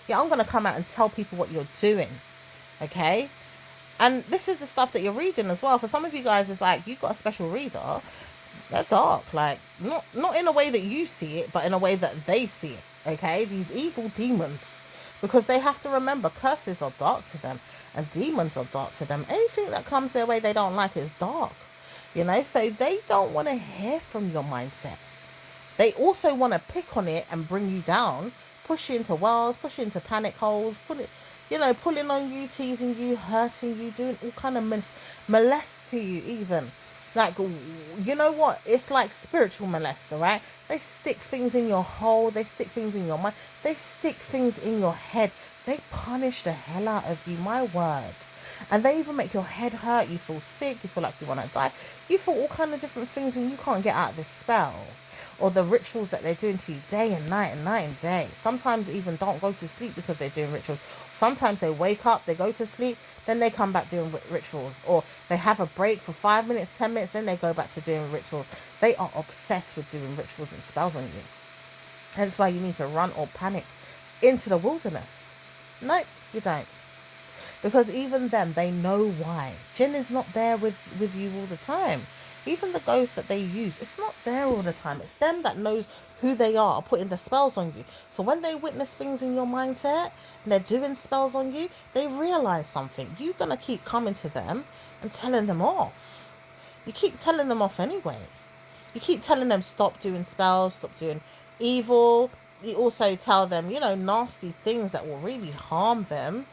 Yeah, I'm going to come out and tell people what you're doing. Okay? And this is the stuff that you're reading as well. For some of you guys, it's like, you've got a special reader. They're dark. Like, not in a way that you see it, but in a way that they see it. Okay? These evil demons. Because they have to remember, curses are dark to them and demons are dark to them. Anything that comes their way they don't like is dark. So they don't want to hear from your mindset. They also want to pick on it and bring you down, push you into wells, push you into panic holes, pulling on you, teasing you, hurting you, doing all kind of molest to you even. Like, you know what? It's like spiritual molest, all right? They stick things in your hole. They stick things in your mind. They stick things in your head. They punish the hell out of you, my word. And they even make your head hurt. You feel sick. You feel like you want to die. You feel all kind of different things and you can't get out of this spell. Or the rituals that they're doing to you day and night and night and day. Sometimes even don't go to sleep because they're doing rituals. Sometimes they wake up, they go to sleep, then they come back doing rituals. Or they have a break for 5 minutes, 10 minutes, then they go back to doing rituals. They are obsessed with doing rituals and spells on you. Hence why you need to run or panic into the wilderness. Nope, you don't. Because even them, they know why. Jinn is not there with you all the time. Even the ghosts that they use, it's not there all the time. It's them that knows who they are putting the spells on you. So when they witness things in your mindset and they're doing spells on you, they realize something. You're going to keep coming to them and telling them off. You keep telling them off anyway. You keep telling them stop doing spells, stop doing evil. You also tell them, nasty things that will really harm them,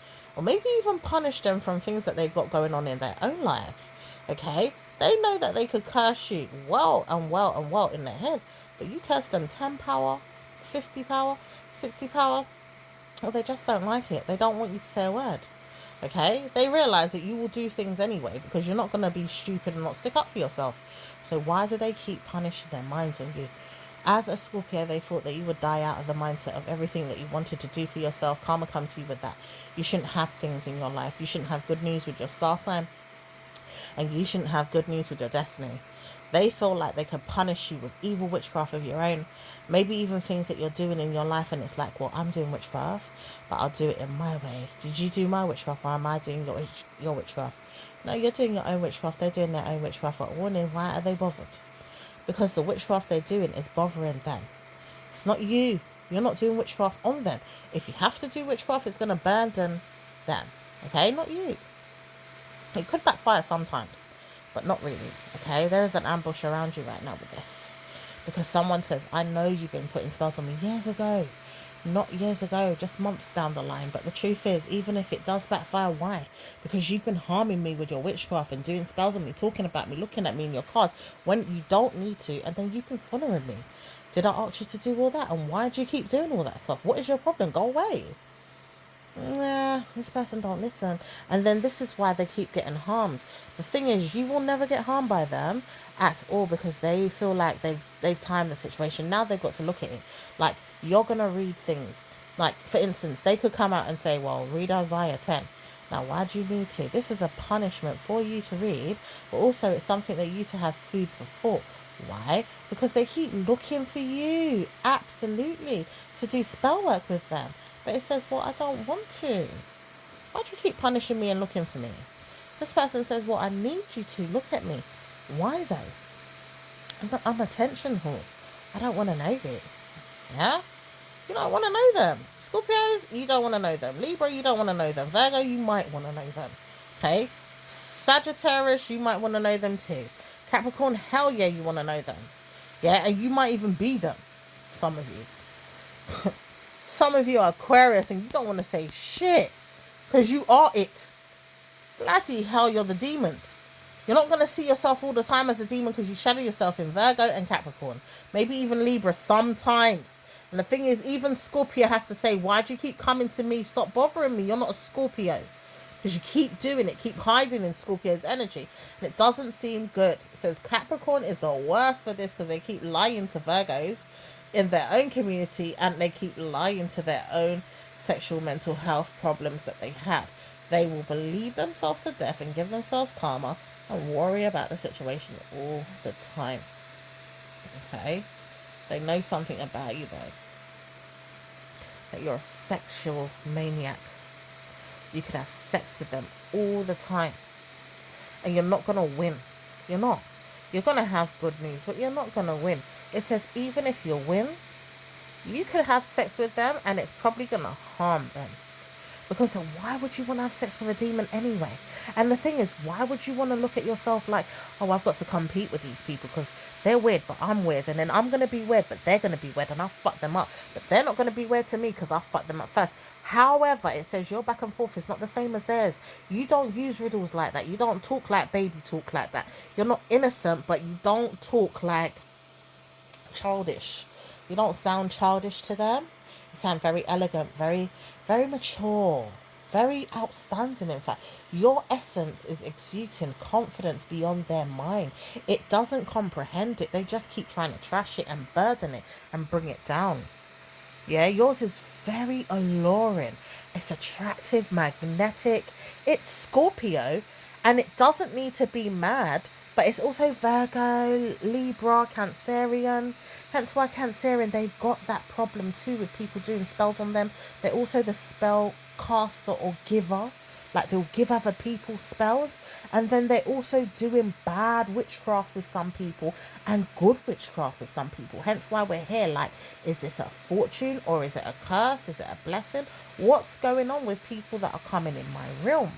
or maybe even punish them from things that they've got going on in their own life. Okay? They know that they could curse you well and well and well in their head, but you curse them 10 power, 50 power, 60 power, or they just don't like it. They don't want you to say a word. Okay? They realize that you will do things anyway because you're not going to be stupid and not stick up for yourself. So why do they keep punishing their minds on you? As a Scorpio, they thought that you would die out of the mindset of everything that you wanted to do for yourself. Karma comes to you with that. You shouldn't have things in your life. You shouldn't have good news with your star sign. And you shouldn't have good news with your destiny. They feel like they can punish you with evil witchcraft of your own. Maybe even things that you're doing in your life and it's like, well, I'm doing witchcraft, but I'll do it in my way. Did you do my witchcraft or am I doing your witchcraft? No, you're doing your own witchcraft. They're doing their own witchcraft. But warning, why are they bothered? Because the witchcraft they're doing is bothering them. It's not you. You're not doing witchcraft on them. If you have to do witchcraft, it's going to burden them. Okay? Not you. It could backfire sometimes, but not really. Okay? There is an ambush around you right now with this. Because someone says, I know you've been putting spells on me years ago. Not years ago, just months down the line. But the truth is, even if it does backfire, why? Because you've been harming me with your witchcraft and doing spells on me, talking about me, looking at me in your cards when you don't need to, and then you've been following me. Did I ask you to do all that? And why do you keep doing all that stuff? What is your problem? Go away. Nah, this person don't listen. And then this is why they keep getting harmed. The thing is, you will never get harmed by them at all because they feel like they've timed the situation. Now they've got to look at it. Like, you're going to read things. Like, for instance, they could come out and say, well, read Isaiah 10. Now, why do you need to? This is a punishment for you to read, but also it's something that you to have food for thought. Why? Because they keep looking for you, absolutely, to do spell work with them. But it says, well, I don't want to. Why do you keep punishing me and looking for me? This person says, well, I need you to look at me. Why though? I'm attention whore. I don't want to know you. Yeah? You don't want to know them. Scorpios, you don't want to know them. Libra, you don't want to know them. Virgo, you might want to know them. Okay? Sagittarius, you might want to know them too. Capricorn, hell yeah, you want to know them. Yeah? And you might even be them. Some of you. Some of you are Aquarius and you don't want to say shit because you are it. Bloody hell, you're the demons. You're not going to see yourself all the time as a demon because you shadow yourself in Virgo and Capricorn. Maybe even Libra sometimes. And the thing is, even Scorpio has to say, why do you keep coming to me? Stop bothering me. You're not a Scorpio. Because you keep doing it, keep hiding in Scorpio's energy. And it doesn't seem good. It says Capricorn is the worst for this because they keep lying to Virgos in their own community and they keep lying to their own sexual mental health problems that they have. They will believe themselves to death and give themselves karma and worry about the situation all the time. Okay? They know something about you though. That you're a sexual maniac. You could have sex with them all the time. And you're not going to win. You're not. You're going to have good news, but you're not going to win. It says even if you win, you could have sex with them and it's probably going to harm them. Because why would you want to have sex with a demon anyway? And the thing is, why would you want to look at yourself like, oh, I've got to compete with these people because they're weird, but I'm weird. And then I'm going to be weird, but they're going to be weird and I'll fuck them up. But they're not going to be weird to me because I fucked them up first. However, it says your back and forth is not the same as theirs. You don't use riddles like that. You don't talk like baby talk like that. You're not innocent, but you don't talk like childish. You don't sound childish to them. You sound very elegant, very mature, very outstanding. In fact, your essence is exuding confidence beyond their mind. It doesn't comprehend it. They just keep trying to trash it and burden it and bring it down. Yeah, yours is very alluring. It's attractive, magnetic. It's Scorpio, and it doesn't need to be mad. But it's also Virgo, Libra, Cancerian. Hence why Cancerian, they've got that problem too with people doing spells on them. They're also the spell caster or giver. Like they'll give other people spells. And then they're also doing bad witchcraft with some people and good witchcraft with some people. Hence why we're here. Like, is this a fortune or is it a curse? Is it a blessing? What's going on with people that are coming in my realm?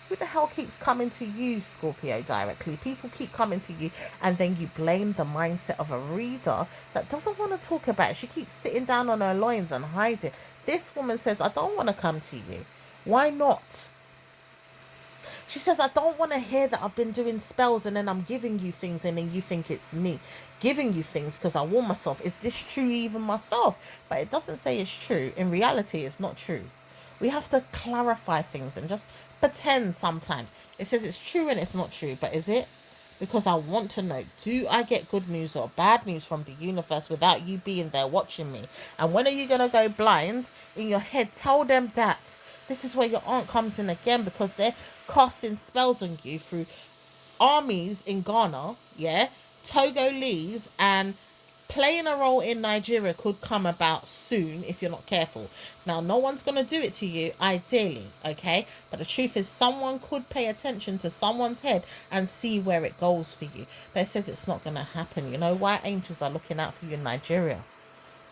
Who the hell keeps coming to you, Scorpio, directly? People keep coming to you and then you blame the mindset of a reader that doesn't want to talk about it. She keeps sitting down on her loins and hiding. This woman says, I don't want to come to you. Why not? She says, I don't want to hear that I've been doing spells and then I'm giving you things and then you think it's me giving you things because I warn myself. Is this true even myself? But it doesn't say it's true. In reality, it's not true. We have to clarify things and just pretend sometimes. It says it's true and it's not true. But is it? Because I want to know, do I get good news or bad news from the universe without you being there watching me? And when are you going to go blind in your head? Tell them that. This is where your aunt comes in again, because they're casting spells on you through armies in Ghana, yeah, Togolese, and playing a role in Nigeria could come about soon if you're not careful. Now, no one's going to do it to you, ideally, okay? But the truth is, someone could pay attention to someone's head and see where it goes for you. But it says it's not going to happen. You know why? Angels are looking out for you in Nigeria.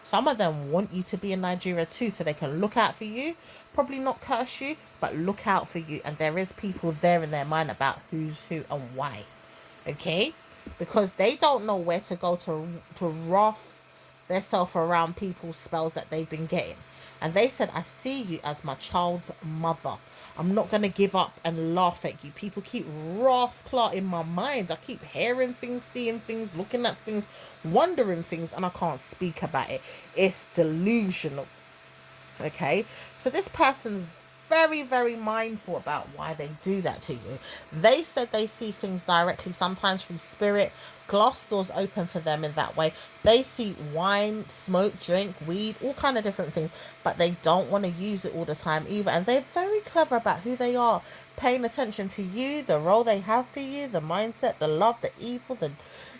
Some of them want you to be in Nigeria too, so they can look out for you. Probably not curse you, but look out for you. And there is people there in their mind about who's who and why. Okay? Because they don't know where to go to wrath themselves around people's spells that they've been getting. And they said, I see you as my child's mother. I'm not going to give up and laugh at you. People keep rascal in my mind. I keep hearing things, seeing things, looking at things, wondering things, and I can't speak about it. It's delusional. Okay? So this person's very, very mindful about why they do that to you. They said they see things directly, sometimes through spirit. Glass doors open for them in that way. They see wine, smoke, drink, weed, all kind of different things, but they don't want to use it all the time either. And they're very clever about who they are, paying attention to you, the role they have for you, the mindset, the love, the evil,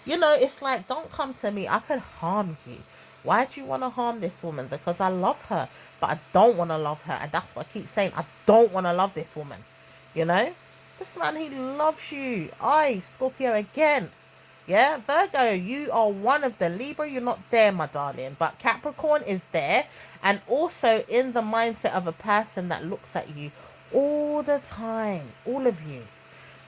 it's like, don't come to me, I could harm you. Why do you want to harm this woman? Because I love her, but I don't want to love her. And that's what I keep saying. I don't want to love this woman. You know? This man, he loves you. Scorpio again. Yeah, Virgo, you are one of the Libra. You're not there, my darling. But Capricorn is there. And also in the mindset of a person that looks at you all the time. All of you.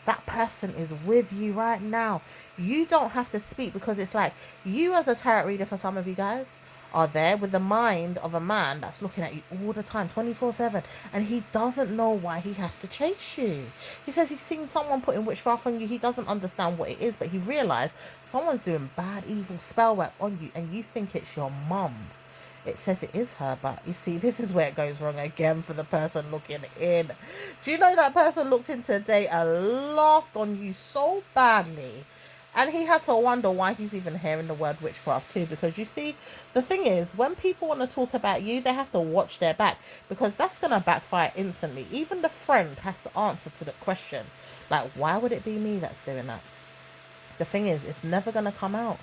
That person is with you right now. You don't have to speak, because it's like you, as a tarot reader, for some of you guys, are there with the mind of a man that's looking at you all the time, 24/7, and he doesn't know why he has to chase you. He says he's seen someone putting witchcraft on you. He doesn't understand what it is, but he realized someone's doing bad, evil spell work on you, and you think it's your mum. It says it is her, but you see, this is where it goes wrong again for the person looking in. Do you know that person looked in today and laughed on you so badly? And he had to wonder why he's even hearing the word witchcraft too. Because you see, the thing is, when people want to talk about you, they have to watch their back, because that's going to backfire instantly. Even the friend has to answer to the question. Like, why would it be me that's doing that? The thing is, it's never going to come out.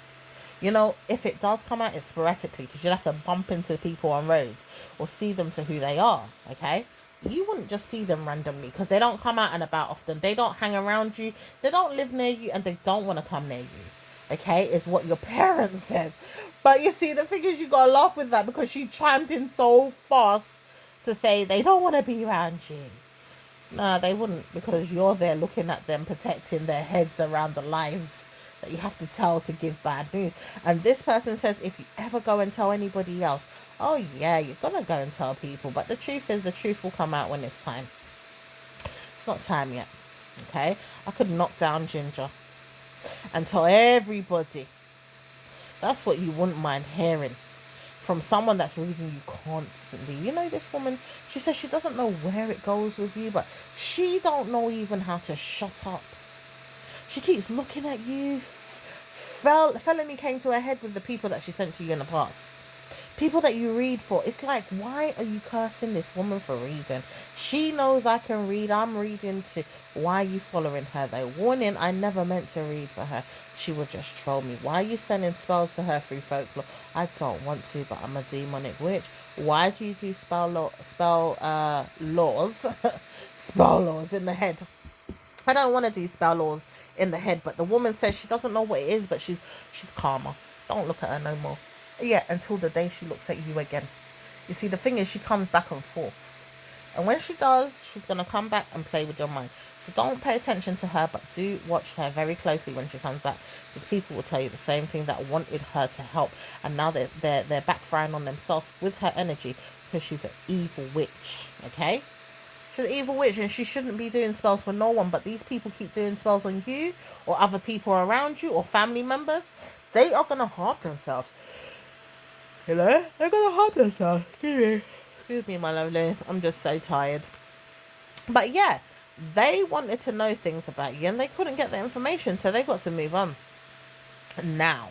You know, if it does come out, it's sporadically, because you'll have to bump into people on roads or see them for who they are, okay? You wouldn't just see them randomly, because they don't come out and about often. They don't hang around you. They don't live near you, and they don't want to come near you, okay? Is what your parents said. But you see, the thing is, you got to laugh with that, because she chimed in so fast to say they don't want to be around you. No, they wouldn't, because you're there looking at them, protecting their heads around the lies that you have to tell to give bad news. And this person says, if you ever go and tell anybody else, oh yeah, you're gonna go and tell people, but the truth is, the truth will come out when it's time. It's not time yet. Okay, I could knock down Ginger and tell everybody. That's what you wouldn't mind hearing from someone that's reading you constantly. You know, this woman, she says she doesn't know where it goes with you, but she don't know even how to shut up. She keeps looking at you. Felony came to her head with the people that she sent to you in the past. People that you read for. It's like, why are you cursing this woman for reading? She knows I can read. I'm reading to. Why are you following her though? Warning, I never meant to read for her. She would just troll me. Why are you sending spells to her through folklore? I don't want to, but I'm a demonic witch. Why do you do laws? Spell laws in the head. I don't want to do spell laws in the head, but the woman says she doesn't know what it is, but she's calmer. Don't look at her no more. Yeah, until the day she looks at you again. You see, the thing is, she comes back and forth. And when she does, she's going to come back and play with your mind. So don't pay attention to her, but do watch her very closely when she comes back. Because people will tell you the same thing, that wanted her to help. And now they're backfiring on themselves with her energy, because she's an evil witch. Okay? She's an evil witch, and she shouldn't be doing spells for no one, but these people keep doing spells on you or other people around you or family members. They are going to harm themselves. You know? They're going to harm themselves. Excuse me, my lovely. I'm just so tired. But yeah, they wanted to know things about you and they couldn't get the information, so they got to move on. Now,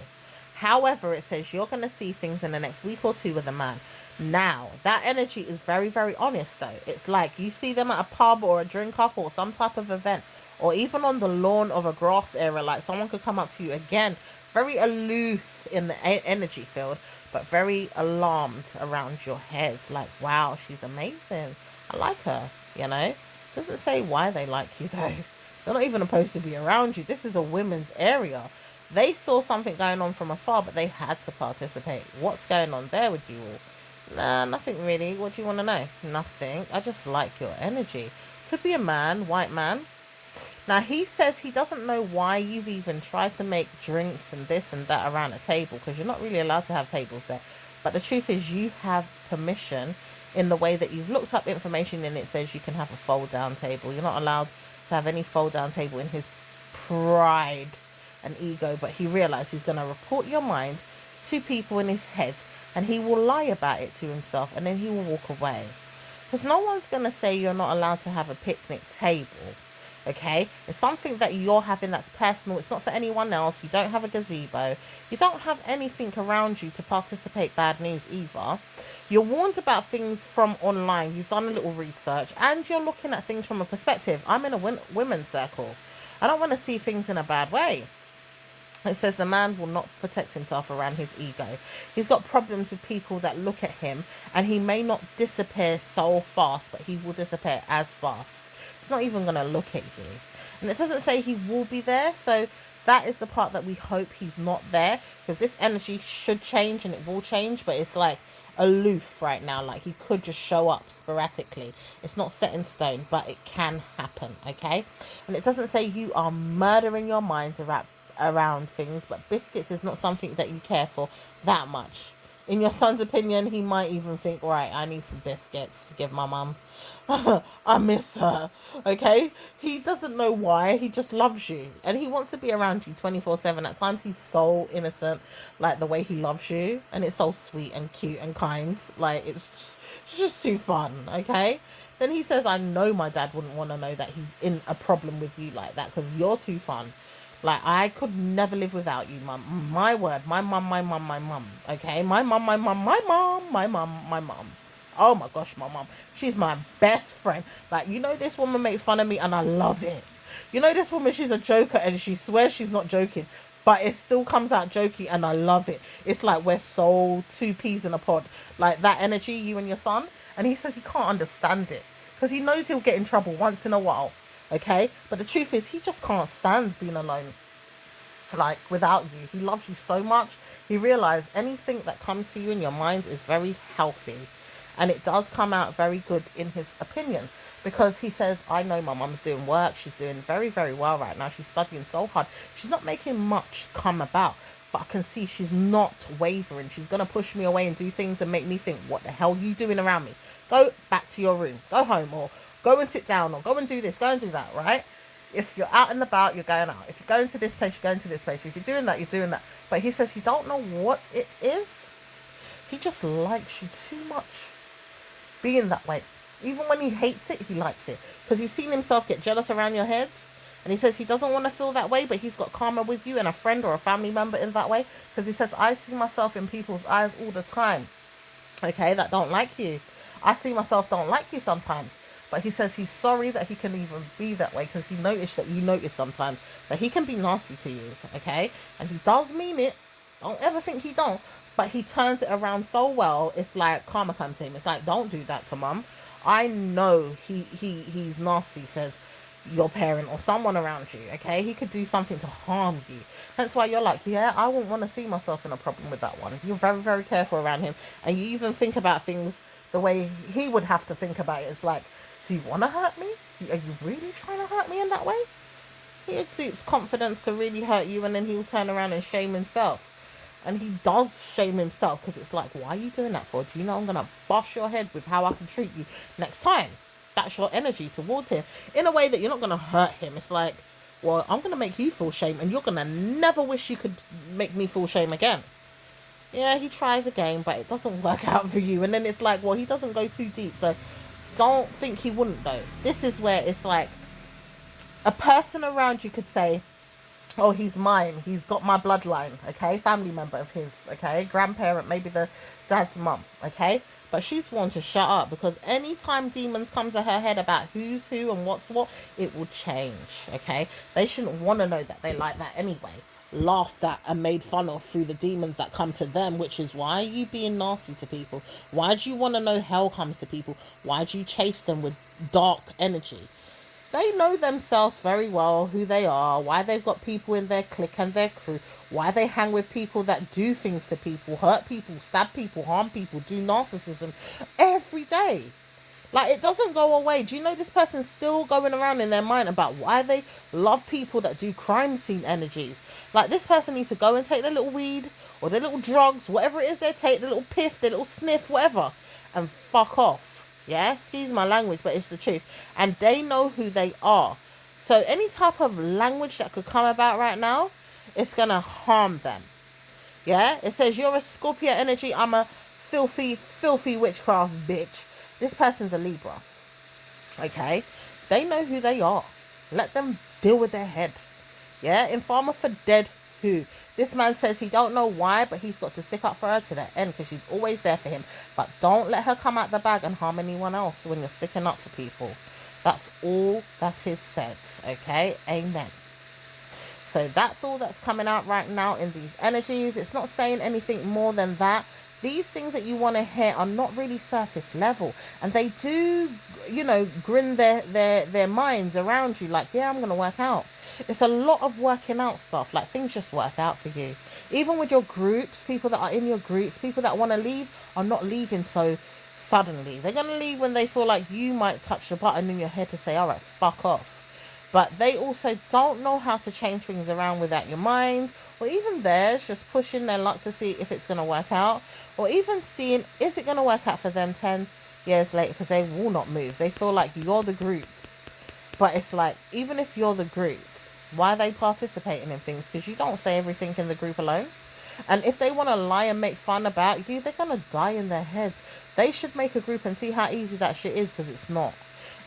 however, it says you're going to see things in the next week or two with a man. Now, that energy is very, very honest though. It's like you see them at a pub or a drink up or some type of event, or even on the lawn of a grass area. Like someone could come up to you again, very aloof in the energy field, but very alarmed around your head. Like, wow, she's amazing. I like her, you know. Doesn't say why they like you though. They're not even supposed to be around you. This is a women's area. They saw something going on from afar, but they had to participate. What's going on there with you all? Nah, nothing really. What do you want to know? Nothing. I just like your energy. Could be a man, white man. Now, he says he doesn't know why you've even tried to make drinks and this and that around a table, because you're not really allowed to have tables there. But the truth is you have permission in the way that you've looked up information and it says you can have a fold-down table. You're not allowed to have any fold-down table in his pride and ego, but he realized he's going to report your mind to people in his head and he will lie about it to himself and then he will walk away, because no one's going to say you're not allowed to have a picnic table. Okay, it's something that you're having that's personal. It's not for anyone else. You don't have a gazebo. You don't have anything around you to participate bad news either. You're warned about things from online. You've done a little research and you're looking at things from a perspective. I'm in a women's circle. I don't want to see things in a bad way. It says the man will not protect himself around his ego. He's got problems with people that look at him, and he may not disappear so fast, but he will disappear as fast. He's not even going to look at you. And it doesn't say he will be there, so that is the part that we hope he's not there, because this energy should change and it will change, but it's like aloof right now. Like he could just show up sporadically. It's not set in stone, but it can happen, okay? And it doesn't say you are murdering your mind around things, but biscuits is not something that you care for that much. In your son's opinion, he might even think, right, I need some biscuits to give my mum. I miss her. Okay, he doesn't know why. He just loves you and he wants to be around you 24/7. At times he's so innocent, like the way he loves you, and it's so sweet and cute and kind. Like it's just too fun. Okay, then he says, I know my dad wouldn't want to know that he's in a problem with you like that, because you're too fun. Like, I could never live without you, mum. My word. My mum, my mum, my mum. Okay? My mum, my mum, my mum, my mum, my mum. Oh my gosh, my mum. She's my best friend. Like, you know, this woman makes fun of me and I love it. You know, this woman, she's a joker and she swears she's not joking, but it still comes out joking and I love it. It's like we're so two peas in a pod. Like, that energy, you and your son. And he says he can't understand it because he knows he'll get in trouble once in a while. Okay, but the truth is he just can't stand being alone, like without you. He loves you so much. He realized anything that comes to you in your mind is very healthy, and it does come out very good in his opinion, because he says, I know my mum's doing work. She's doing very, very well right now. She's studying so hard. She's not making much come about, but I can see she's not wavering. She's going to push me away and do things and make me think, what the hell are you doing around me? Go back to your room, go home, or go and sit down, or go and do this, go and do that, right? If you're out and about, you're going out. If you're going to this place, you're going to this place. If you're doing that, you're doing that. But he says he don't know what it is. He just likes you too much being that way. Even when he hates it, he likes it. Because he's seen himself get jealous around your heads. And he says he doesn't want to feel that way, but he's got karma with you and a friend or a family member in that way. Because he says, I see myself in people's eyes all the time, okay, that don't like you. I see myself don't like you sometimes. But he says he's sorry that he can even be that way, because he noticed that you notice sometimes that he can be nasty to you, okay? And he does mean it. Don't ever think he don't. But he turns it around so well, it's like karma comes to him. It's like, don't do that to mum. I know he's nasty, says your parent or someone around you, okay? He could do something to harm you. That's why you're like, yeah, I wouldn't want to see myself in a problem with that one. You're very, very careful around him. And you even think about things the way he would have to think about it. It's like, do you want to hurt me? Are you really trying to hurt me in that way? He exudes confidence to really hurt you, and then he'll turn around and shame himself. And he does shame himself, because it's like, why are you doing that for? Do you know I'm going to bust your head with how I can treat you next time? That's your energy towards him in a way that you're not going to hurt him. It's like, well, I'm going to make you feel shame, and you're going to never wish you could make me feel shame again. Yeah, he tries again, but it doesn't work out for you. And then it's like, well, he doesn't go too deep, so don't think he wouldn't though. This is where it's like a person around you could say, oh, he's mine, he's got my bloodline, okay, family member of his, okay, grandparent, maybe the dad's mum, okay, but she's one to shut up, because anytime demons come to her head about who's who and what's what, it will change, okay. They shouldn't want to know that they like that anyway, laughed at and made fun of through the demons that come to them, which is why are you being nasty to people? Why do you want to know hell comes to people? Why do you chase them with dark energy? They know themselves very well, who they are, why they've got people in their clique and their crew, why they hang with people that do things to people, hurt people, stab people, harm people, do narcissism every day. Like, it doesn't go away. Do you know this person's still going around in their mind about why they love people that do crime scene energies? Like, this person needs to go and take their little weed or their little drugs, whatever it is they take, their little piff, their little sniff, whatever, and fuck off. Yeah, excuse my language, but it's the truth. And they know who they are. So any type of language that could come about right now, it's going to harm them. Yeah, it says you're a Scorpio energy. I'm a filthy, filthy witchcraft bitch. This person's a Libra. Okay, they know who they are. Let them deal with their head. Yeah, Informer for dead who. This man says he don't know why, but he's got to stick up for her to the end because she's always there for him. But don't let her come out the bag and harm anyone else when you're sticking up for people. That's all that is said. Okay, amen. So that's all that's coming out right now in these energies. It's not saying anything more than that. These things that you want to hear are not really surface level, and they do, you know, grin their minds around you like, yeah, I'm going to work out. It's a lot of working out stuff. Like, things just work out for you. Even with your groups, people that are in your groups, people that want to leave are not leaving so suddenly. They're going to leave when they feel like you might touch the button in your head to say, all right, fuck off. But they also don't know how to change things around without your mind, or even theirs, just pushing their luck to see if it's going to work out, or even seeing, is it going to work out for them 10 years later, because they will not move. They feel like you're the group. But it's like, even if you're the group, why are they participating in things? Because you don't say everything in the group alone. And if they want to lie and make fun about you, they're going to die in their heads. They should make a group and see how easy that shit is, because it's not.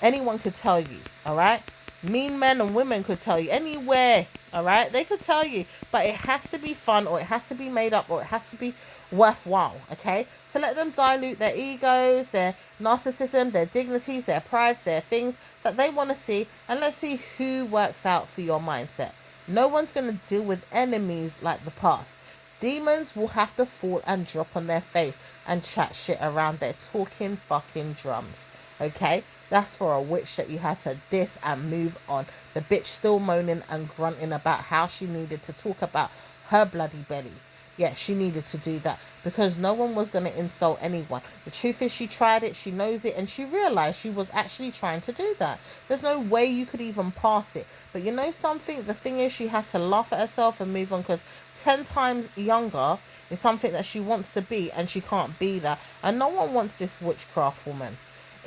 Anyone could tell you, all right? Mean men and women could tell you anywhere, all right? They could tell you, but it has to be fun, or it has to be made up, or it has to be worthwhile, okay? So let them dilute their egos, their narcissism, their dignities, their prides, their things that they want to see, and let's see who works out for your mindset. No one's going to deal with enemies like the past. Demons will have to fall and drop on their face and chat shit around their talking fucking drums, okay? That's for a witch that you had to diss and move on. The bitch still moaning and grunting about how she needed to talk about her bloody belly. Yeah, she needed to do that because no one was going to insult anyone. The truth is, she tried it, she knows it, and she realized she was actually trying to do that. There's no way you could even pass it. But you know something? The thing is, she had to laugh at herself and move on, because 10 times younger is something that she wants to be, and she can't be that. And no one wants this witchcraft woman.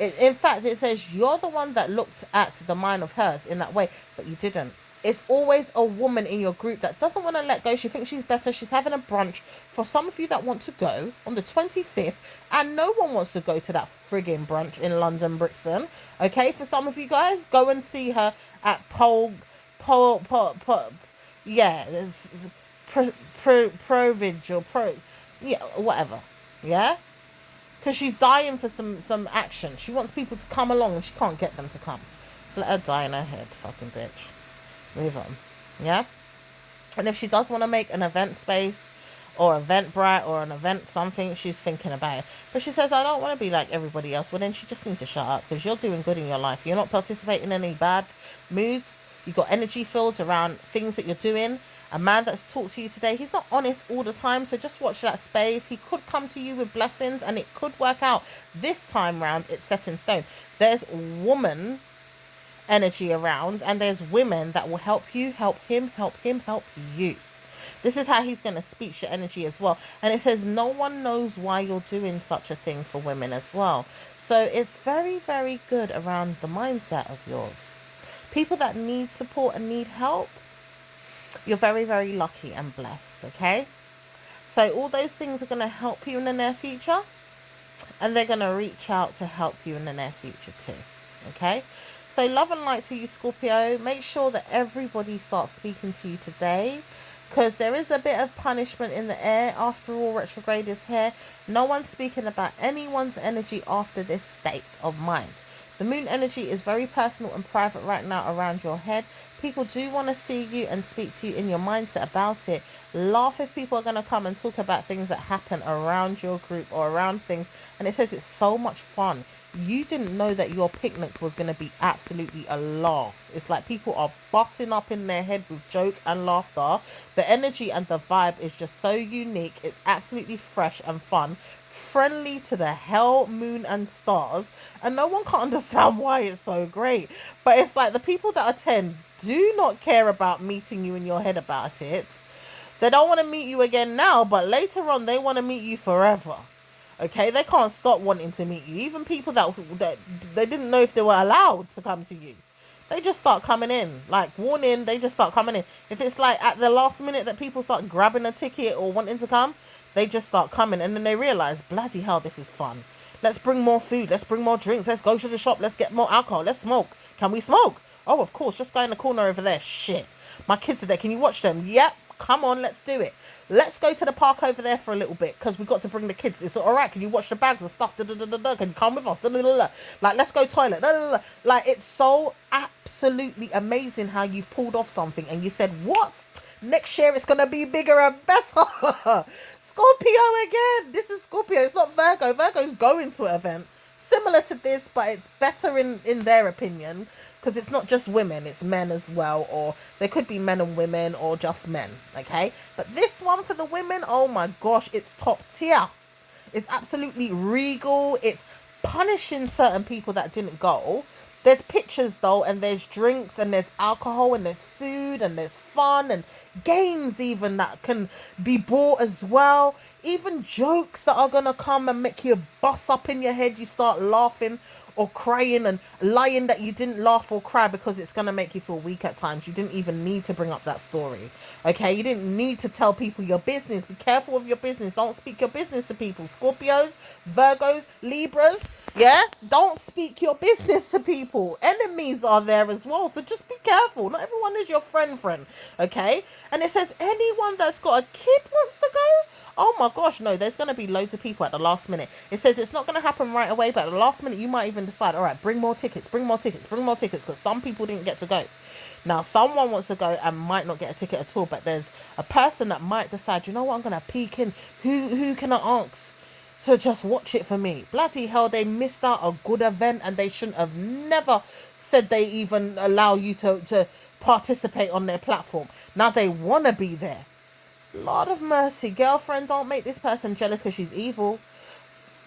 In fact, it says you're the one that looked at the mind of hers in that way, but you didn't. It's always a woman in your group that doesn't want to let go. She thinks she's better. She's having a brunch. For some of you that want to go on the 25th, and no one wants to go to that frigging brunch in London, Brixton. Okay, for some of you guys, go and see her at yeah, there's Provage or yeah, whatever. Yeah? Because she's dying for some action. She wants people to come along and she can't get them to come. So let her die in her head, fucking bitch. Move on. Yeah? And if she does want to make an event space or Eventbrite or an event something, she's thinking about it. But she says, I don't want to be like everybody else. Well, then she just needs to shut up, because you're doing good in your life. You're not participating in any bad moods. You've got energy fields around things that you're doing. A man that's talked to you today, he's not honest all the time, so just watch that space. He could come to you with blessings and it could work out. This time round, it's set in stone. There's woman energy around, and there's women that will help you, help him, help him, help you. This is how he's going to speak to your energy as well. And it says no one knows why you're doing such a thing for women as well. So it's very, very good around the mindset of yours. People that need support and need help, you're very, very lucky and blessed, okay? So all those things are going to help you in the near future, and they're going to reach out to help you in the near future too, okay? So love and light to you, Scorpio. Make sure that everybody starts speaking to you today, because there is a bit of punishment in the air. After all, retrograde is here. No one's speaking about anyone's energy after this state of mind. The moon energy is very personal and private right now around your head. People do want to see you and speak to you in your mindset about it. Laugh if people are going to come and talk about things that happen around your group or around things. And it says it's so much fun. You didn't know that your picnic was going to be absolutely a laugh. It's like people are busting up in their head with joke and laughter. The energy and the vibe is just so unique. It's absolutely fresh and fun. Friendly to the hell, moon and stars, and no one can understand why it's so great. But it's like the people that attend do not care about meeting you in your head about it. They don't want to meet you again now, but later on they want to meet you forever. Okay, they can't stop wanting to meet you. Even people that they didn't know if they were allowed to come to you, they just start coming in. Like, warning, they just start coming in. If it's like at the last minute that people start grabbing a ticket or wanting to come, they just start coming, and then they realize, bloody hell, this is fun. Let's bring more food. Let's bring more drinks. Let's go to the shop. Let's get more alcohol. Let's smoke. Can we smoke? Oh, of course. Just go in the corner over there. Shit. My kids are there. Can you watch them? Yep. Come on. Let's do it. Let's go to the park over there for a little bit, because we got to bring the kids. It's all right. Can you watch the bags and stuff? Can you come with us? Like, let's go toilet. Like, it's so absolutely amazing how you've pulled off something and you said, what? Next year it's going to be bigger and better. Scorpio again. This is Scorpio. It's not Virgo. Virgo's going to an event similar to this, but it's better in their opinion, because it's not just women, it's men as well, or there could be men and women, or just men, okay? But this one for the women, oh my gosh, it's top tier. It's absolutely regal. It's punishing certain people that didn't go. There's pictures though, and there's drinks, and there's alcohol, and there's food, and there's fun, and games even that can be bought as well. Even jokes that are gonna come and make you bust up in your head. You start laughing or crying and lying that you didn't laugh or cry, because it's gonna make you feel weak at times. You didn't even need to bring up that story, okay? You didn't need to tell people your business. Be careful of your business. Don't speak your business to people. Scorpios, Virgos, Libras, yeah? Don't speak your business to people. Enemies are there as well, so just be careful. Not everyone is your friend, okay? And it says anyone that's got a kid wants to go. Oh my gosh, no, there's going to be loads of people at the last minute. It says it's not going to happen right away, but at the last minute, you might even decide, all right, bring more tickets, because some people didn't get to go. Now, someone wants to go and might not get a ticket at all, but there's a person that might decide, you know what, I'm going to peek in. Who can I ask to just watch it for me? Bloody hell, they missed out a good event, and they shouldn't have never said they even allow you to participate on their platform. Now they want to be there. Lord of mercy, girlfriend, don't make this person jealous because she's evil.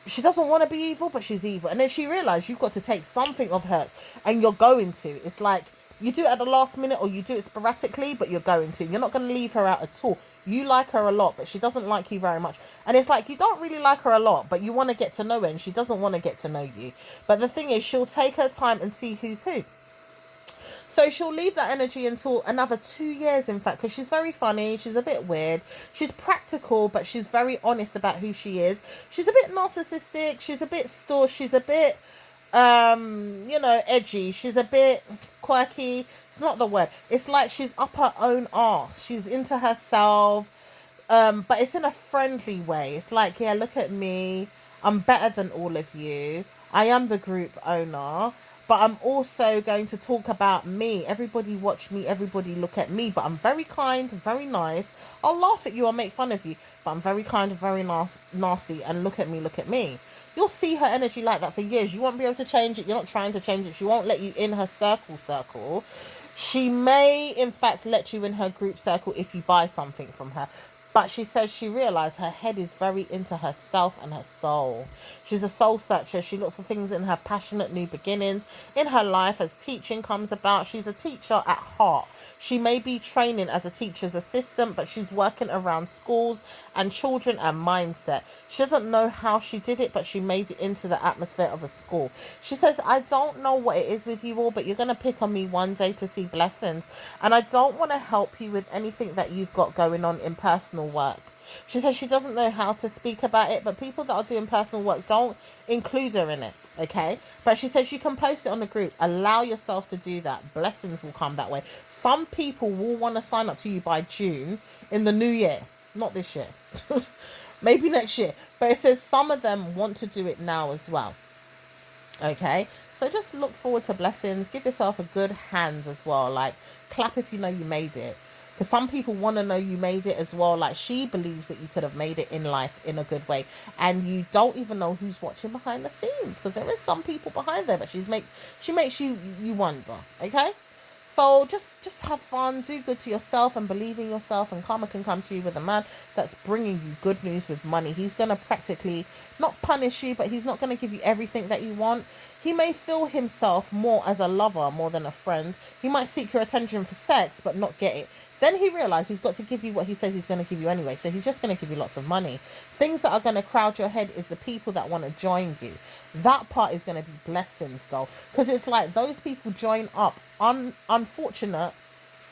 She doesn't want to be evil, but she's evil. And then she realized you've got to take something of hers, and you're going to. It's like you do it at the last minute, or you do it sporadically, but you're going to. You're not going to leave her out at all. You like her a lot, but she doesn't like you very much. And it's like you don't really like her a lot, but you want to get to know her, and she doesn't want to get to know you. But the thing is, she'll take her time and see who's who. So she'll leave that energy until another 2 years, in fact, because she's very funny. She's a bit weird. She's practical, but she's very honest about who she is. She's a bit narcissistic. She's a bit staush. She's a bit, edgy. She's a bit quirky. It's not the word. It's like she's up her own arse. She's into herself, but it's in a friendly way. It's like, yeah, look at me. I'm better than all of you. I am the group owner. But I'm also going to talk about me. Everybody watch me. Everybody look at me. But I'm very kind, very nice. I'll laugh at you. I'll make fun of you. But I'm very kind and very nasty. And look at me, look at me. You'll see her energy like that for years. You won't be able to change it. You're not trying to change it. She won't let you in her circle. She may, in fact, let you in her group circle if you buy something from her. But she says she realised her head is very into herself and her soul. She's a soul searcher. She looks for things in her passionate new beginnings in her life as teaching comes about. She's a teacher at heart. She may be training as a teacher's assistant, but she's working around schools and children and mindset. She doesn't know how she did it, but she made it into the atmosphere of a school. She says, I don't know what it is with you all, but you're going to pick on me one day to see blessings. And I don't want to help you with anything that you've got going on in personal work. She says she doesn't know how to speak about it, but people that are doing personal work, don't include her in it, okay? But she says you can post it on the group. Allow yourself to do that. Blessings will come that way. Some people will want to sign up to you by June in the new year. Not this year. Maybe next year. But it says some of them want to do it now as well. Okay? So just look forward to blessings. Give yourself a good hand as well. Like, clap if you know you made it. Because some people want to know you made it as well. Like, she believes that you could have made it in life in a good way, and you don't even know who's watching behind the scenes, because there is some people behind there, but she makes you wonder. Okay, so just have fun, do good to yourself, and believe in yourself, and karma can come to you with a man that's bringing you good news with money. He's going to practically not punish you, but he's not going to give you everything that you want. He may feel himself more as a lover more than a friend. He might seek your attention for sex but not get it. Then he realized he's got to give you what he says he's going to give you anyway. So he's just going to give you lots of money. Things that are going to crowd your head is the people that want to join you. That part is going to be blessings, though. Because it's like those people join up unfortunate,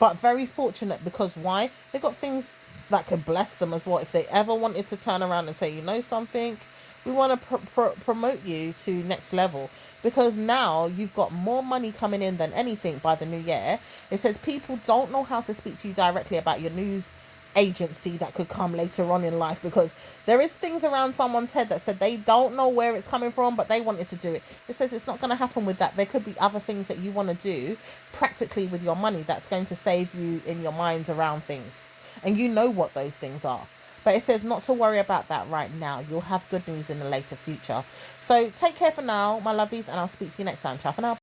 but very fortunate. Because why? They got things that could bless them as well. If they ever wanted to turn around and say, you know something, we want to promote you to next level, because now you've got more money coming in than anything by the new year. It says people don't know how to speak to you directly about your news agency that could come later on in life, because there is things around someone's head that said they don't know where it's coming from, but they wanted to do it. It says it's not going to happen with that. There could be other things that you want to do practically with your money that's going to save you in your mind around things, and you know what those things are. But it says not to worry about that right now. You'll have good news in the later future. So take care for now, my lovelies, and I'll speak to you next time. Ciao for now.